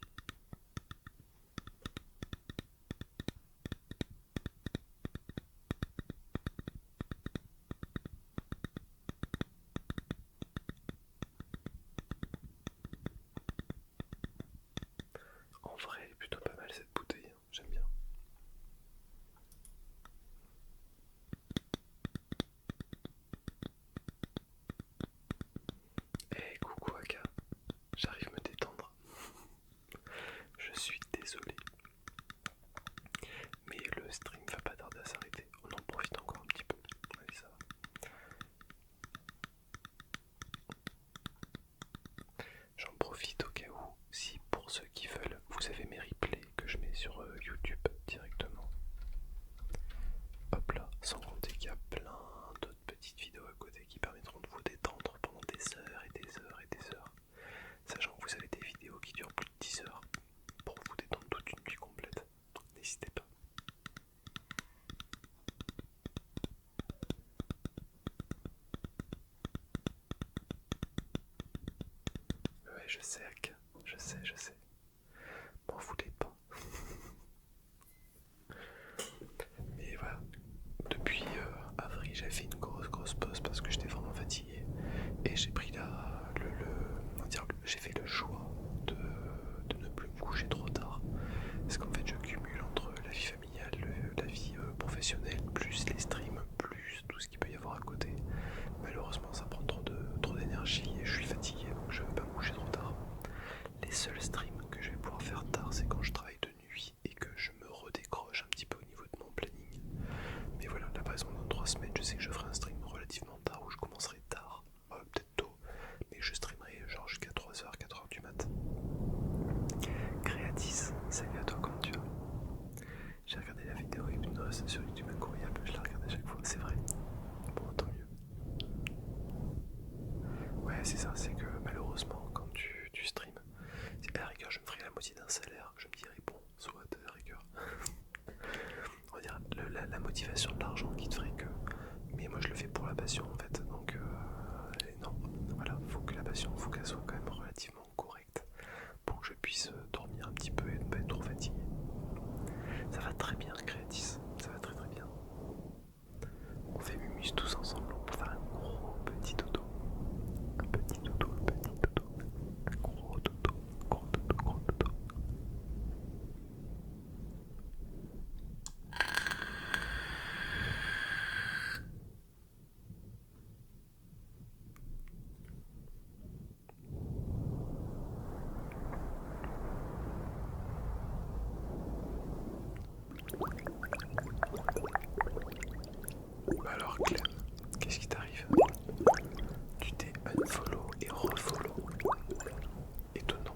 En vrai, elle est plutôt pas mal cette bouteille. Hein. J'aime bien. Eh coucou Aka, j'arrive à me détendre. Je suis désolé. Mais le stream va pas tarder à s'arrêter. On en profite encore un petit peu. Allez, ça va. J'en profite au cas où, si pour ceux qui veulent, vous avez mes replays que je mets sur YouTube directement. Hop là, sans compter qu'il y a plein d'autres petites vidéos à côté qui permettront de vous détendre pendant des heures et des heures et des heures. Sachant que vous avez des vidéos qui durent plus de 10 heures pour vous détendre toute une nuit complète. N'hésitez pas. Ouais, je sais, Ak. Je sais. M'en voulez pas. Mais voilà. Depuis avril, j'avais fait une grosse pause parce que j'étais vraiment fatigué. Et j'ai pris j'ai fait le choix de ne plus me coucher trop tard. Parce qu'en fait, je cumule entre la vie familiale, la vie professionnelle, plus les streams, plus tout ce qu'il peut y avoir à côté. Malheureusement, ça prend trop d'énergie et je suis fatigué, donc je ne vais pas me coucher trop tard. Les seuls streams que je vais pouvoir faire tard, c'est quand je travaille de nuit et que je me redécroche un petit peu au niveau de mon planning. Mais voilà, là par exemple dans 3 semaines, je sais que je ferai un stream relativement tard où je commencerai tard, peut-être tôt, mais je streamerai genre jusqu'à 3h, 4h du mat. Créatis, salut à toi, comment tu vas? J'ai regardé la vidéo hypnose sur YouTube, incroyable, je la regarde à chaque fois, c'est vrai. Bon, tant mieux. Ouais, c'est ça, c'est que malheureusement, quand tu streams, à la rigueur, je me ferai la moitié d'un salaire, je me dirais bon, soit à la rigueur. On va dire la motivation de l'argent qui te ferait que. Mais moi je le fais pour la passion en fait, donc non, voilà, faut que la passion, faut qu'elle soit quand même relativement correcte pour que je puisse dormir un petit peu et ne pas être trop fatigué. Ça va très bien, Créatis, ça va très bien. On fait Mumus tous ensemble, on peut faire un gros petit dodo. Un petit dodo, un gros dodo, gros dodo. Alors Clem, qu'est-ce qui t'arrive? Tu t'es unfollow et refollow. Étonnant.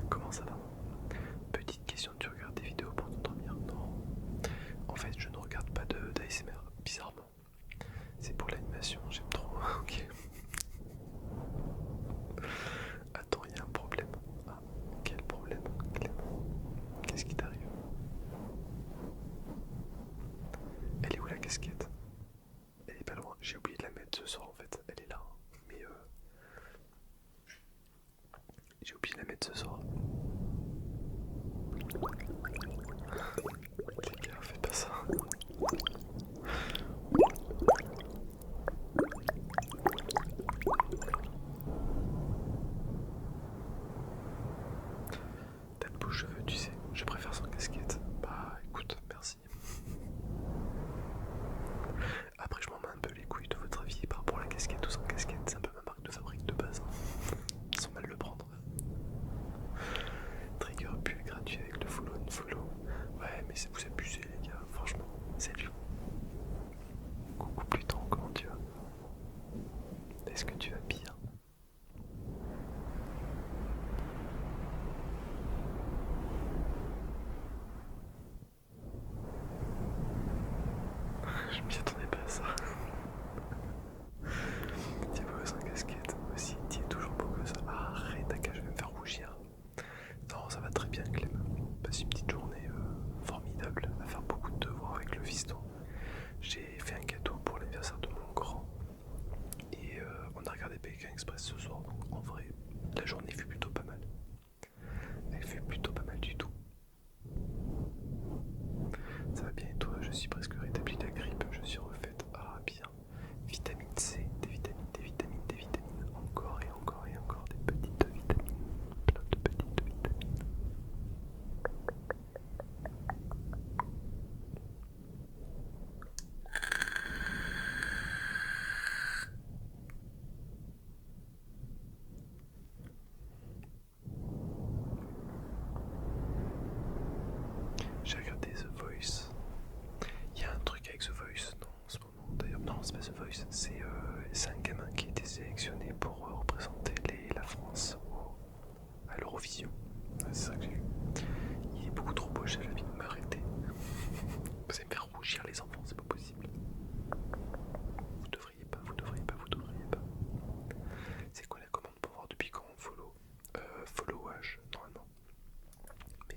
Comment ça va? Petite question, tu regardes des vidéos pour t'endormir? Non. En fait, je ne regarde pas d'ASMR, bizarrement. C'est pour l'animation, j'aime trop. Ok. Attends, il y a un problème. Ah, quel problème, Clem? Qu'est-ce qui t'arrive? Elle est où la casquette? Elle est pas loin, j'ai oublié de la mettre ce soir en fait. Elle est là, mais j'ai oublié de la mettre ce soir. Les gars, fais pas ça. T'as de beaux cheveux, tu sais. Je préfère sans casquette. Bah écoute, merci. Après, je m'en bats un peu les couilles de votre avis par rapport à la casquette ou sans casquette. C'est un peu ma marque de fabrique de base. Hein. Sans mal le prendre.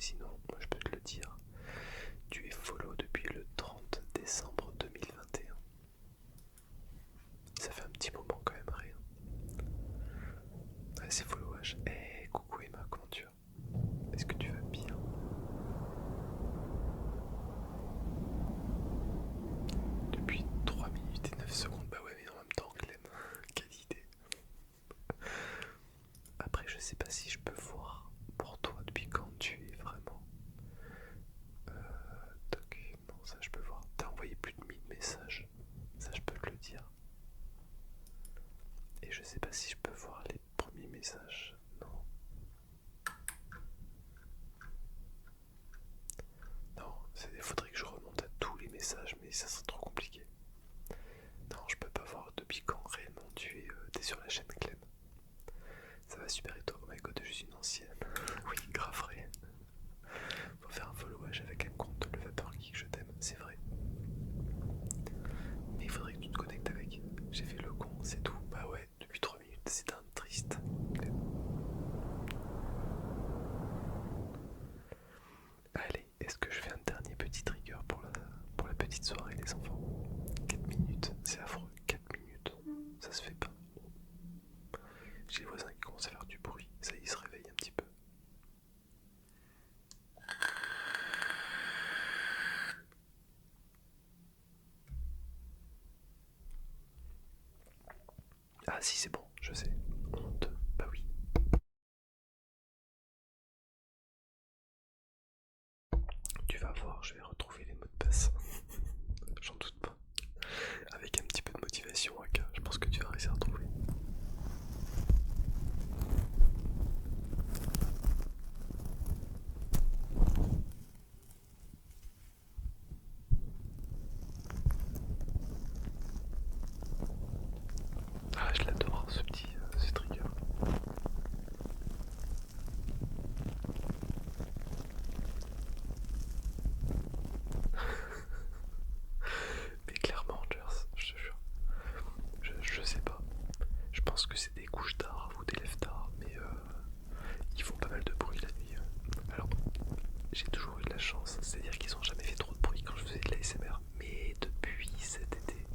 sinon, moi je peux te le dire, tu es follow depuis le 30 décembre 2021. Ça fait un petit moment quand même, rien. Ah, c'est followage. Eh, coucou Emma, comment tu vas? Est-ce que tu vas bien? Depuis 3 minutes et 9 secondes, bah ouais, mais en même temps, Clem, quelle idée. Après, je sais pas si je peux voir pour toi depuis quand tu es vraiment. Toc, non, ça je peux voir. T'as envoyé plus de 1000 messages, ça je peux te le dire. Et je sais pas si je peux voir les premiers messages. Non. Non, il faudrait que je remonte à tous les messages, mais ça serait trop compliqué. Non, je peux pas voir depuis quand réellement t'es sur la chaîne Clem. Ça va super et toi? Oh my god, je suis une ancienne. Oui, grave vrai. Faut faire un followage avec un compte de Le Vapeur Geek, je t'aime, c'est vrai. Mais il faudrait que tu te connectes avec. J'ai fait le con, c'est tout. Bah ouais, depuis 3 minutes, c'est un triste. Allez, est-ce que je fais un dernier petit trigger pour la petite soirée les enfants? 4 minutes, c'est affreux, 4 minutes, ça se fait pas. J'ai les voisins qui commencent à faire du bruit, ça y se réveille un petit peu. Ah si c'est bon, je sais. Honte, bah oui. Tu vas voir, je vais retrouver les mots de passe. J'en doute pas. Avec un petit peu de motivation, Aka, je pense que tu vas réussir à trouver. Ah, je l'adore, ce trigger. Mais clairement, Jers, je te jure. Je sais pas. Je pense que c'est des couches d'art ou des lèvres d'art, mais ils font pas mal de bruit la nuit. Alors, j'ai toujours eu de la chance, c'est-à-dire qu'ils ont jamais fait trop de bruit quand je faisais de l'ASMR. Mais depuis cet été,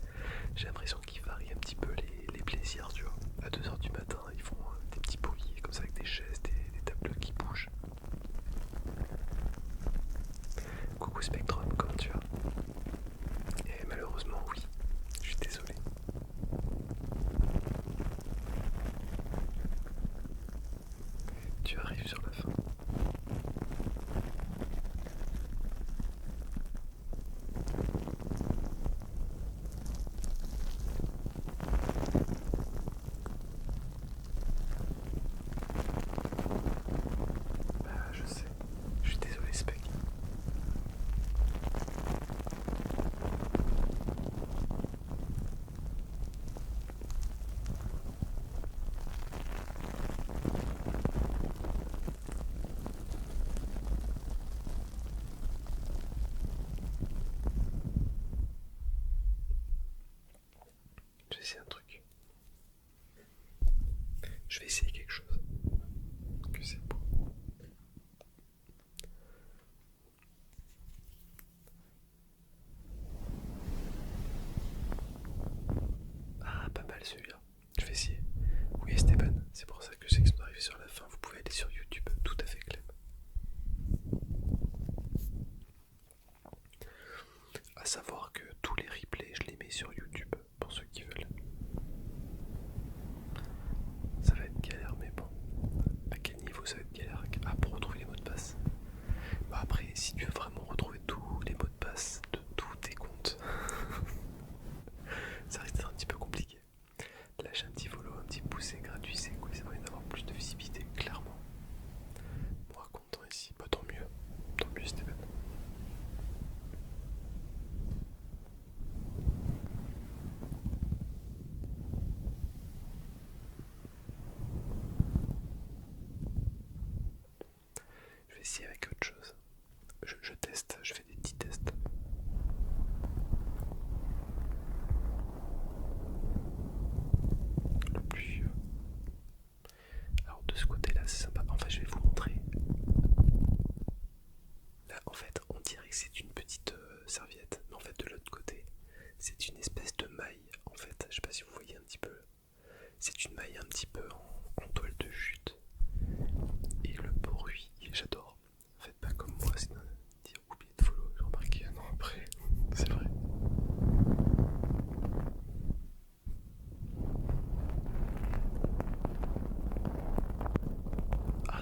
j'ai l'impression qu'ils varient un petit peu les plaisirs, tu vois. À 2 h du matin, ils font des petits bruits comme ça avec des chaises, des tables qui bougent. Coucou Spectrum, comment tu vas? Et malheureusement, oui, je suis désolé. Tu arrives sur la fin. Bah, je sais. Je suis désolé, Spec.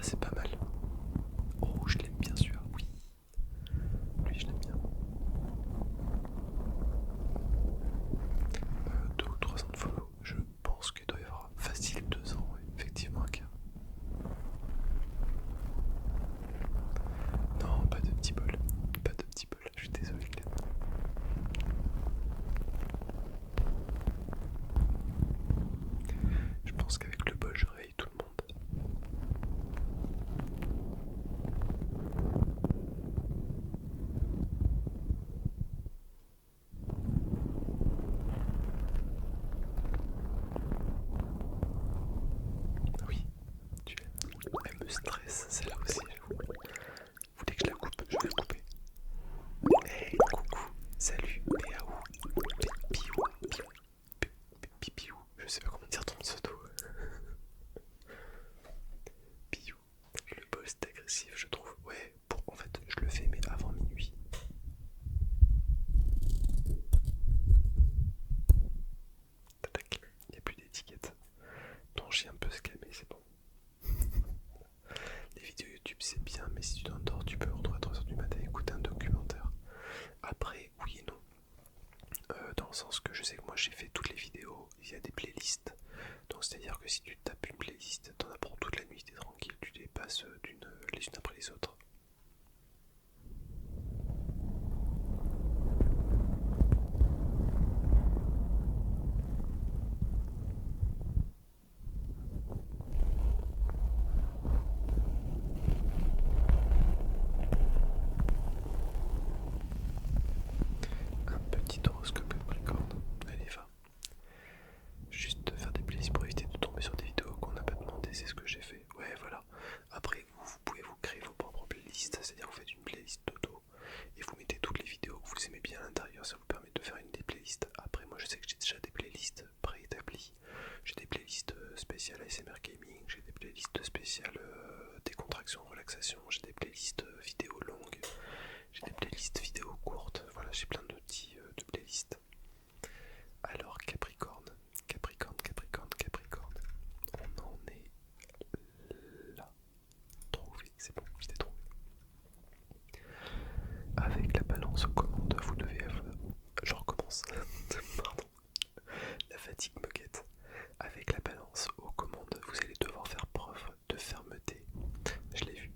c'est pas mal. Oh, je l'aime bien celui-là, oui. Lui, je l'aime bien. 2 ou 3 ans de follow, je pense qu'il doit y avoir facile 2 ans, ouais. Effectivement, un cas. Non, pas de petit bol. Pas de petit bol, je suis désolé, Clem. Je pense qu'avec le bol, je réveille tout le monde. Oui, elle me stresse, celle-là aussi, j'avoue. Vous voulez que je la coupe? Je vais la couper. Hey, coucou, salut, Péaou, Piou, Piou, je sais pas comment dire ton pseudo. Piou, le boss est agressif, je trouve. Ouais, en fait, je le fais, mais avant minuit. Tac, il n'y a plus d'étiquette. Ton chien peut se calmer, c'est bon. Les vidéos YouTube c'est bien, mais si tu t'endors, tu peux rentrer à 3h du matin et écouter un documentaire. Après, oui et non. Dans le sens que je sais que moi j'ai fait toutes les vidéos, il y a des playlists. Donc c'est à dire que si tu tapes une playlist, t'en as pour toute la nuit, t'es tranquille, tu les passes les unes après les autres. Un petit horoscope Capricorne, allez va. Juste faire des playlists pour éviter de tomber sur des vidéos qu'on n'a pas demandé, c'est ce que j'ai fait. Ouais voilà. Après vous pouvez vous créer vos propres playlists, c'est-à-dire vous faites une playlist d'auto et vous mettez toutes les vidéos que vous aimez bien à l'intérieur, ça vous permet de faire une des playlists. Après moi je sais que j'ai déjà des playlists préétablies, j'ai des playlists spéciales ASMR Gaming, j'ai des playlists spéciales décontraction, relaxation, j'ai des playlists vidéos longues, j'ai des playlists vidéos courtes, voilà j'ai plein d'outils de playlists. Alors Capricorne, Capricorne, Capricorne, Capricorne, on en est là. Trouvé, c'est bon, je t'ai trouvé. Avec la balance aux commandes, vous devez avoir... Je recommence. Pardon. La fatigue me guette. Avec la balance aux commandes, vous allez devoir faire preuve de fermeté. Je l'ai vu.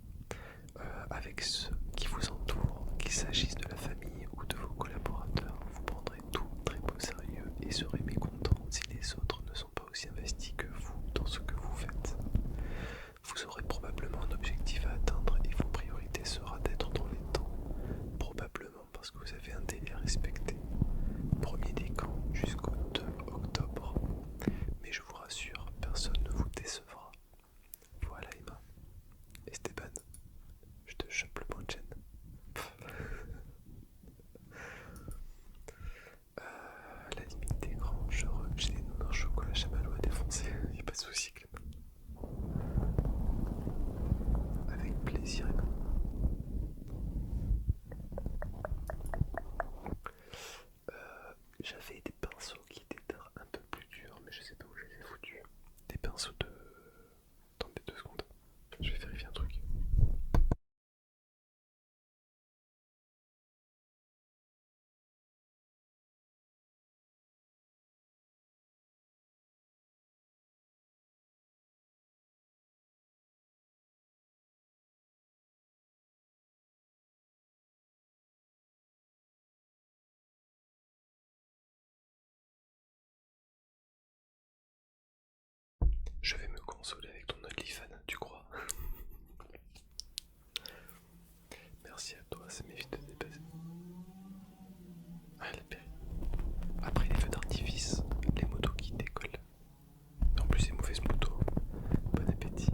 Avec ceux qui vous entourent, qu'il s'agisse de la famille ou de vos collaborateurs, vous prendrez tout très au sérieux et serez mécontent si les autres ne sont pas aussi investis que vous dans ce que vous faites. Vous aurez probablement un objectif à atteindre et vos priorités sera d'être dans les temps. Probablement parce que vous avez un délai à respecter. Premier des camps jusqu'au 2 octobre. Mais je vous rassure, personne ne vous décevra. Voilà Emma. Esteban, je te chope le point de chaîne. La limite d'écran, j'ai des noms chocolat chamallow à défoncer, y'a pas de soucis quand même. Avec plaisir Emma. J'avais des pinceaux qui étaient un peu plus durs, mais je sais pas où je les ai foutus. Des pinceaux de... Attendez 2 secondes, je vais vérifier un truc. Je vais me consoler avec ton OnlyFans, tu crois? Merci à toi, ça m'évite de dépasser. Ah, la péri. Après les feux d'artifice, les motos qui décollent. En plus, c'est mauvaise moto. Bon appétit.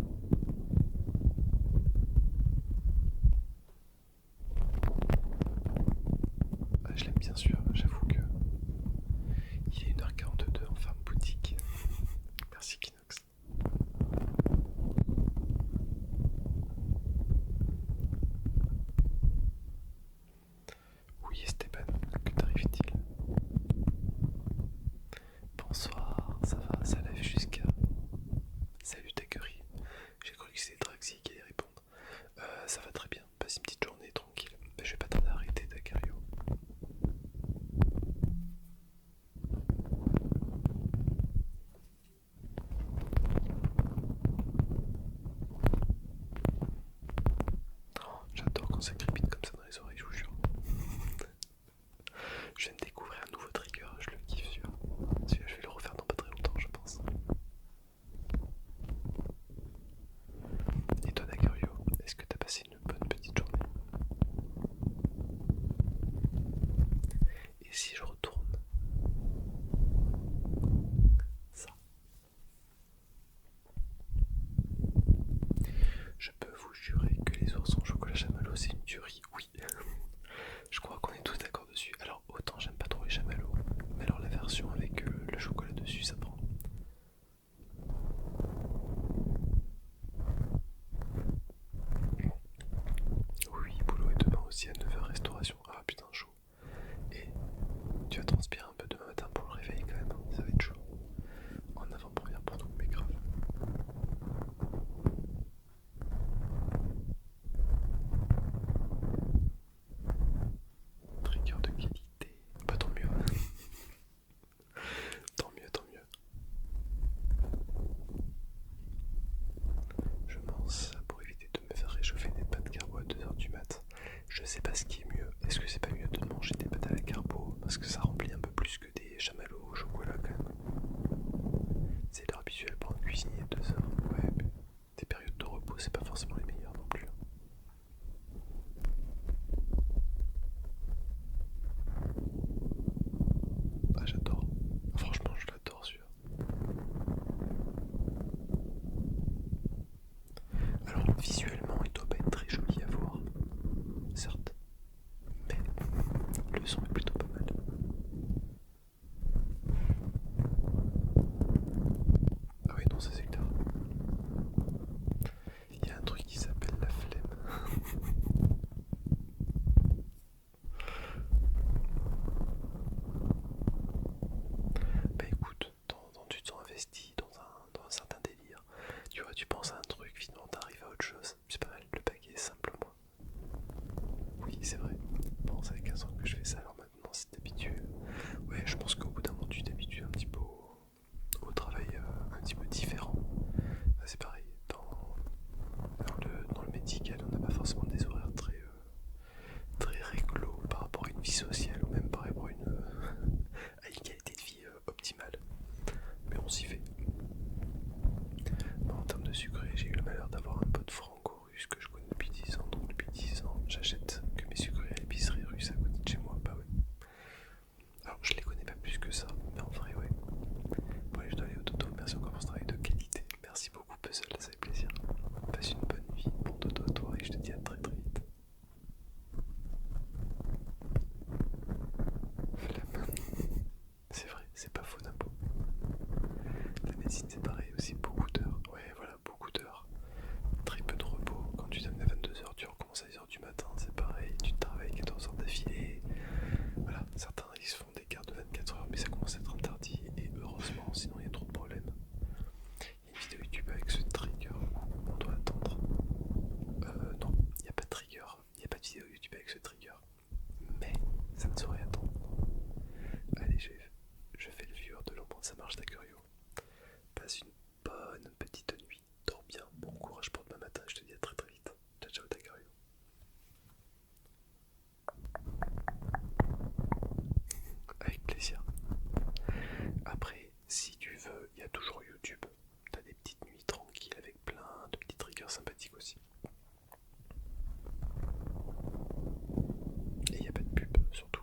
Ah, je l'aime bien sûr, j'avoue que. Il est 1h42 en farm boutique. Merci Kinox. Oui Esteban, que t'arrive-t-il? Bonsoir, ça va, ça lève jusqu'à... Salut Takery. J'ai cru que c'était Draxi qui allait quand ça crépite comme ça dans les oreilles, je vous jure. Je viens de découvrir un nouveau trigger, je le kiffe celui-là. Celui-là, je vais le refaire dans pas très longtemps, je pense. Et toi, Daguerrio, est-ce que t'as passé une bonne petite journée? Et si je retourne ça, je peux vous jurer que les oursons au chocolat chamallow, c'est une tuerie, oui. Je crois qu'on est tous d'accord dessus. Alors, autant j'aime pas trop les chamallows, mais alors la version avec le chocolat dessus, ça prend. Oui, boulot et demain aussi à 9h restauration. Ah putain, chaud. Et tu vas transpirer un peu demain matin pour le réveil quand même, hein. Ça va être chaud. En avant-première pour nous, mais grave. Trigger de qualité. Bah tant mieux. Tant mieux, tant mieux. Je mange ça pour éviter de me faire réchauffer des pâtes carbo à 2h du mat. Je sais pas ce qui est mieux. Est-ce que c'est pas mieux de manger des pâtes à la carbo parce que ça remplit un peu plus que des chamallows au chocolat quand même. C'est l'heure habituelle pour un cuisinier, 2h. Ouais, mais des périodes de repos, c'est pas forcément les meilleures non plus. Ah, j'adore. Franchement, je l'adore celui-là. Alors, visuellement, il doit pas être très joli à voir, certes, mais le son est plutôt pas mal. Ah oui, non, ça c'est clair. Il y a un truc qui s'appelle la flemme. Bah écoute, tu te sens investi dans un certain délire. Tu vois, tu penses à un truc, finalement t'arrives à autre chose. C'est pas mal, le paquet est simple moi. Oui, c'est vrai. Bon, ça fait 15 ans que je fais ça, alors maintenant si t'habitues. Ouais, je pense qu'au bout d'un moment tu t'habitues un petit peu au travail un petit peu différent. Bah, c'est pareil, dans le médical, on n'a pas forcément des horaires très réglo par rapport à une vie sociale ou même par rapport à à une qualité de vie optimale. Mais on s'y fait. Bon, en termes de sucré, j'ai eu le malheur d'avoir un pote franco-russe que je connais depuis 10 ans. Donc depuis 10 ans, j'achète que mes sucreries à l'épicerie russe à côté de chez moi. Bah ouais. Alors je les connais pas plus que ça, mais en vrai ouais. Bon allez, je dois aller au dodo. Merci encore pour ce travail de qualité. Merci beaucoup Puzzle, ça fait plaisir. Passe une bonne nuit. Bon dodo à toi et je te dis à très très vite. Flemme. C'est vrai, c'est pas faux Napo. La médecine c'est pareil aussi, beaucoup d'heures. Ouais voilà, beaucoup d'heures. Très peu de repos. Quand tu termines à 22h, tu recommences à 10h du matin, c'est pareil. Tu travailles 14 heures d'affilée. Voilà, certains ils se font des quarts de 24 heures, mais ça commence à être interdit. Et heureusement, sinon il y a trop de problèmes. Il y a une vidéo YouTube avec ce trigger où on doit attendre. Non, il n'y a pas de trigger. Il n'y a pas de vidéo YouTube avec ce trigger. Mais ça ne saurait attendre. Allez, je fais le viewer de l'ombre, ça marche Daguerrio. Passe une bonne petite nuit. Dors bien, bon courage pour demain matin. Je te dis à très très vite. Ciao ciao Daguerrio. Avec plaisir. Après, si tu veux, il y a toujours YouTube. T'as des petites nuits tranquilles avec plein de petits triggers sympathiques aussi. Et il n'y a pas de pub, surtout.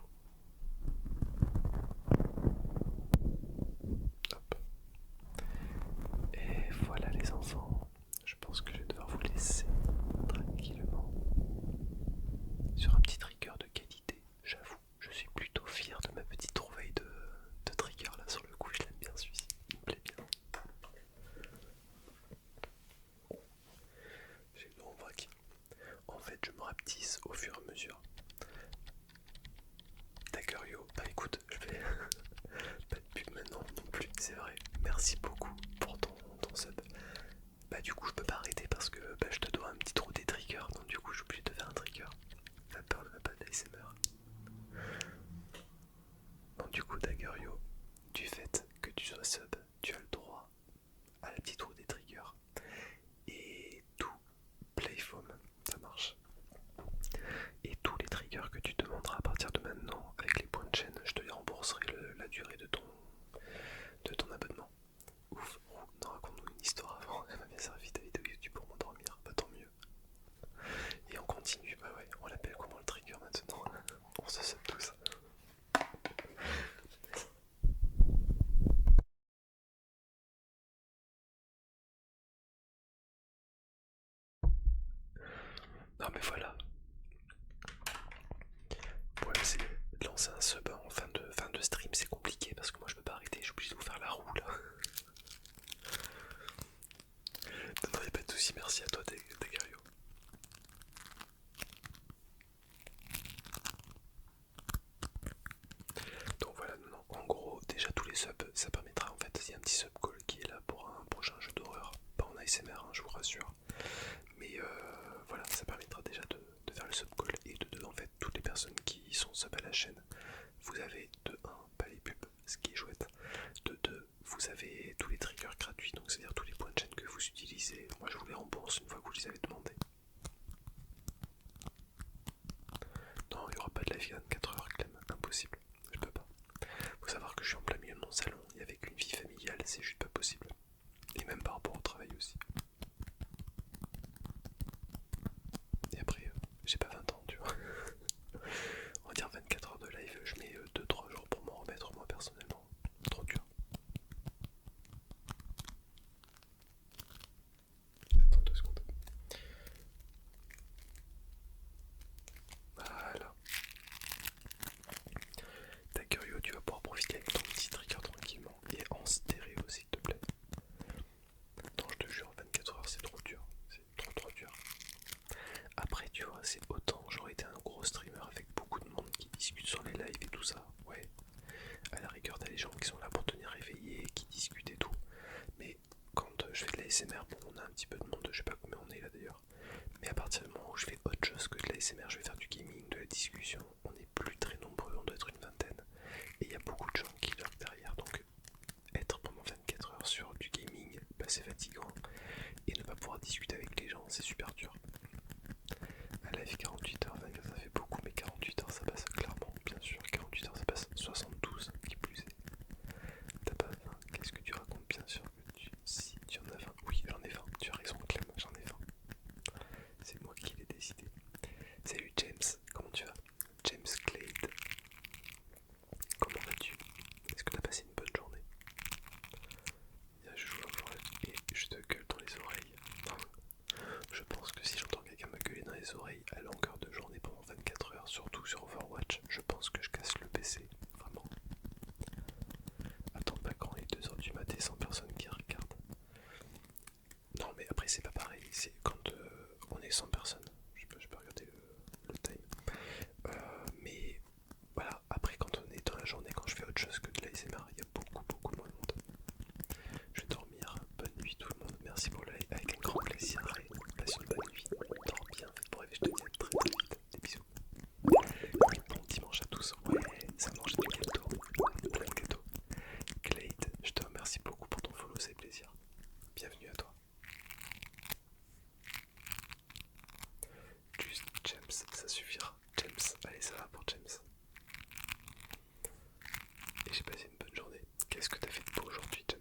Hop. Et voilà les enfants. Je pense que je vais devoir vous laisser tranquillement sur un petit trigger de qualité. J'avoue, je suis plutôt fier de ma petite trouvaille de trigger là sur le coup. Je l'aime bien celui-ci. Il me plaît bien. J'ai le grand vrac. En fait, je me rapetisse au fur et à mesure. Daguerrio, bah écoute, je vais pas de pub maintenant non plus, c'est vrai. Merci beaucoup pour ton sub. Bah du coup je peux pas arrêter parce que bah, je te dois un petit trou des triggers, donc du coup je suis obligé de faire un trigger. La peur de ma pas d'ASMR. Donc du coup Daguerrio, du fait que tu sois sub, tu as le droit à la petite roue des triggers. Et tout Playfoam, ça marche. Non mais voilà. Ouais, c'est lancer un sub en fin de stream, c'est compliqué parce que moi je peux pas arrêter, je suis obligé de vous faire la roue là. Non, y'a pas de soucis, merci à toi, Dagario. Donc voilà, non, en gros, déjà tous les subs, ça permettra en fait, il y a un petit sub call qui est là pour un prochain jeu d'horreur, pas en ASMR, hein, je vous rassure. Mais voilà, ça permettra déjà de faire le sub call et de deux, en fait, toutes les personnes qui sont sub à la chaîne, vous avez de un, pas les pubs, ce qui est chouette, de deux, vous avez tous les triggers gratuits, donc c'est-à-dire tous les points de chaîne que vous utilisez, moi je vous les rembourse une fois que vous les avez demandés. Non, il n'y aura pas de live 24 heures, Clem, impossible, je peux pas. Faut savoir que je suis en plein milieu de mon salon et avec une vie familiale, c'est juste pas possible. Et même par rapport au travail aussi. Et après, j'ai pas 20 ans, tu vois. On va dire 24 heures de live, je mets 2-3 jours pour m'en remettre moi personnellement. Trop dur. Attends 2 secondes. Voilà. T'as curieux, tu vas pouvoir profiter avec ton petit trigger tranquillement. Et en stéréo s'il te plaît. Non, je te jure, 24 heures c'est trop dur. C'est trop dur. Après, tu vois, c'est autant j'aurais été un gros streamer avec beaucoup de monde qui discute sur les lives et tout ça. Ouais, à la rigueur, t'as les gens qui sont là pour tenir réveillé, qui discutent et tout. Mais quand je fais de la l'ASMR, bon, on a un petit peu de monde, je sais pas combien on est là d'ailleurs. Mais à partir du moment où je fais autre chose que de la l'ASMR, je vais faire du gaming, de la discussion. On n'est plus très nombreux, on doit être une vingtaine. Et il y a beaucoup de gens qui lurent derrière. Donc, être pendant 24 heures sur du gaming, bah, c'est fatigant. Et ne pas pouvoir discuter avec les gens, c'est super dur. À live 48 heures, 24, ça fait beaucoup, mais 48 heures ça passe clairement, bien sûr. 48 heures ça passe 72 qui plus est. T'as pas 20, qu'est-ce que tu racontes? Bien sûr que si tu en as 20, oui j'en ai 20, tu as raison Clem, j'en ai 20. C'est moi qui l'ai décidé. Salut James, comment tu vas? James Clade, comment vas-tu? Est-ce que t'as passé une bonne journée? Je joue encore et je te gueule dans les oreilles. Je pense que si j'entends quelqu'un me gueuler dans les oreilles à longueur de journée pendant 24 heures, surtout sur Overwatch, je pense que je casse le PC, vraiment. Attends pas quand il est 2h du matin sans personne qui regarde. Non mais après c'est pas pareil, c'est quand on est 100 personnes, je peux regarder le time. Mais voilà, après quand on est dans la journée, quand je fais autre chose que de l'ASMR, il y a beaucoup moins de monde. Je vais dormir, bonne nuit tout le monde, merci pour le live, avec un grand plaisir, passe une bonne nuit, dors bien, faites pour rêver, je te dis à très vite, des bisous. Bon dimanche à tous, ouais, ça mange du gâteau, plein de gâteaux. Clade, je te remercie beaucoup pour ton follow, c'est plaisir, bienvenue à toi. Juste James, ça suffira. James, allez ça va pour James. Et j'ai passé une bonne journée. Qu'est-ce que t'as fait de beau aujourd'hui James?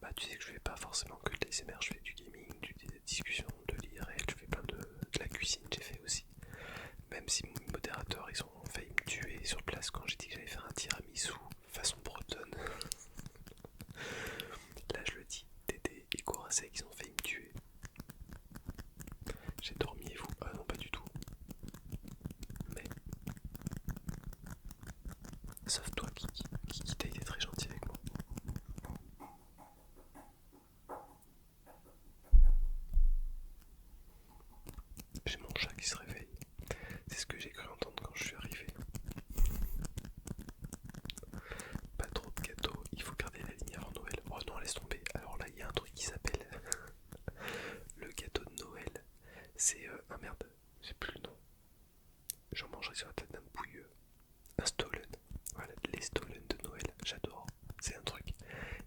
Bah tu sais que je fais pas forcément que de l'ASMR, je fais du gaming, des discussions, de l'IRL, je fais plein de la cuisine, j'ai fait aussi. Même si mon modérateur ils ont failli me tuer sur place quand j'ai dit que j'allais faire un tiramisu façon bretonne. Là je le dis, Dédé et Corasek ils ont failli me tuer. J'ai dormi et vous? Ah non pas du tout. Mais sauf toi Kiki, Kiki t'as été très gentil avec moi. J'ai mon chat qui se réveille. C'est ce que j'ai cru entendre quand je suis arrivé. Pas trop de gâteaux, il faut garder la ligne avant Noël. Oh non, laisse tomber. Alors là, il y a un truc qui s'appelle le gâteau de Noël. C'est un merde, j'ai plus le nom. J'en mangerai sur la tête d'un bouilleux. Un Stollen. Voilà, les Stollen de Noël, j'adore. C'est un truc.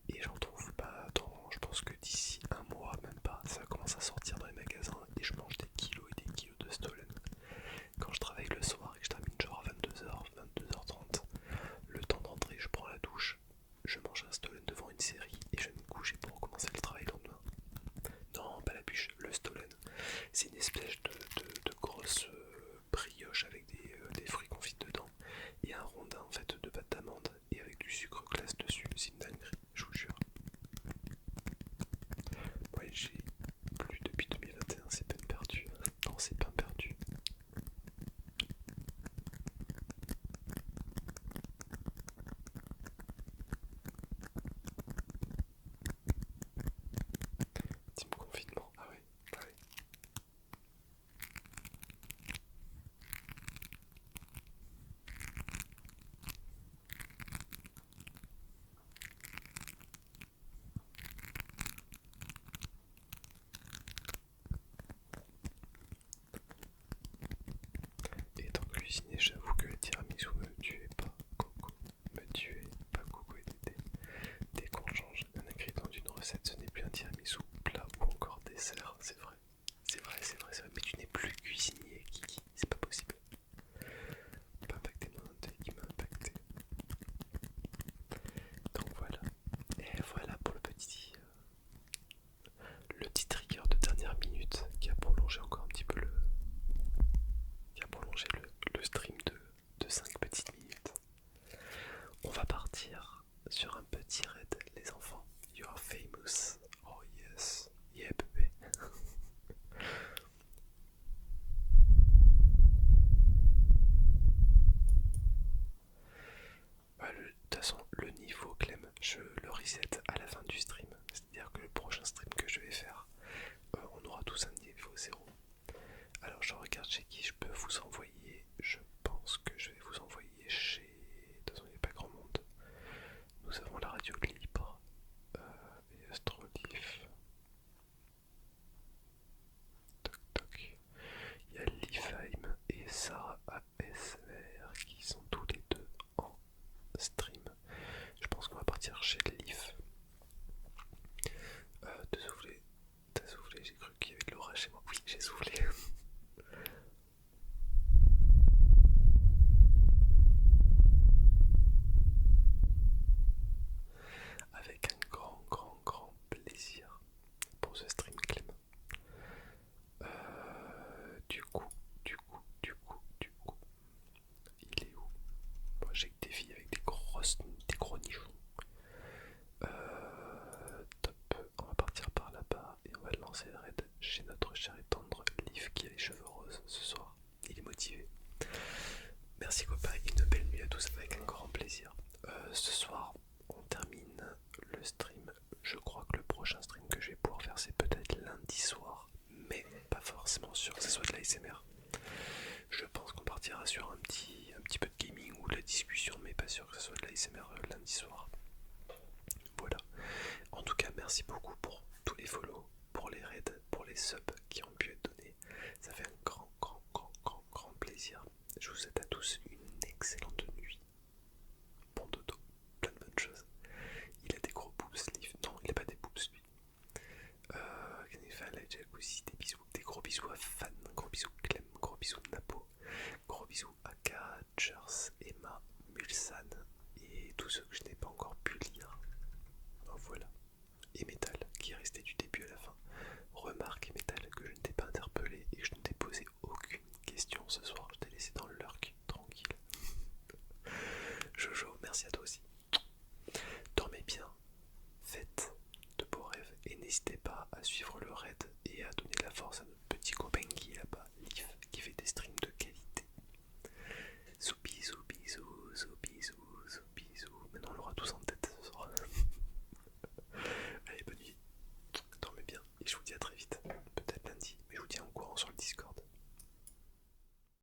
Et j'en trouve pas dans, je pense que d'ici un mois, même pas, ça commence à sortir dans les magasins et je mange des kilos et des kilos de Stollen. Quand je travaille le soir et que je termine genre à 22h, 22h30, le temps de rentrer, je prends la douche, je mange un Stollen devant une série et je vais me coucher pour recommencer le travail le lendemain. Non, pas la bûche, le Stollen. C'est une espèce de grosse brioche avec des fruits recette, ce n'est plus un tiramisu plat ou encore dessert, c'est vrai. C'est vrai, c'est vrai, c'est vrai. Mais tu n'es plus cuisinier, Kiki, c'est pas possible. Pas impacté mon intérêt, il m'a impacté. Donc voilà. Et voilà pour le petit trigger de dernière minute qui a prolongé encore un petit peu le stream de 5 petites minutes. On va partir sur un petit raid, les enfants. You are famous. Oh yes. Yeah, bébé. De toute façon, le niveau Clem, je le reset à la fin du stream. C'est-à-dire que le prochain stream que je vais faire, on aura tous un niveau 0. Alors je regarde chez qui je peux vous envoyer. Je pense que je vais vous envoyer chez... De toute façon, il n'y a pas grand monde. Nous avons la radio libre et Astrolif. Toc toc. Il y a Lifheim et Sarah ASMR qui sont tous les deux en stream. Je pense qu'on va partir chez Lif. T'as soufflé, j'ai cru qu'il y avait de l'orage chez moi. Oui, j'ai soufflé. Avec un grand plaisir pour ce stream Clem. Du coup, il est où? Moi j'ai que des filles avec des gros nichons. Top, on va partir par là-bas et on va lancer le raid chez notre cher et tendre Liv qui a les cheveux roses ce soir. Il est motivé. Merci copain, une belle nuit à tous avec un grand plaisir. Ce soir, on termine le stream. Je crois que le prochain stream que je vais pouvoir faire, c'est peut-être lundi soir, mais pas forcément sûr que ce soit de l'ASMR. Je pense qu'on partira sur un petit peu de gaming ou de la discussion, mais pas sûr que ce soit de l'ASMR lundi soir. Voilà. En tout cas, merci beaucoup pour tous les follow, pour les raids, pour les subs qui ont pu être donnés. Ça fait un grand plaisir. Je vous souhaite à tous une excellente nuit. Bon dodo, plein de bonnes choses. Il a des gros boobs, Liv. Non, il a pas des boobs, lui. Fan, la jacuzzi, des bisous, des gros bisous à Fan, gros bisous Clem, gros bisous Napo, gros bisous à Jers, Emma, Mulsan et tous ceux que je n'ai pas encore pu lire. Oh, voilà. Et Metal qui est resté du début à la fin. Remarque Metal que je ne t'ai pas interpellé et que je ne t'ai posé aucune question ce soir. Je t'ai laissé dans le lurk, tranquille. Jojo, merci à toi aussi. Dormez bien, faites de beaux rêves et n'hésitez pas à suivre le raid et à donner la force à nos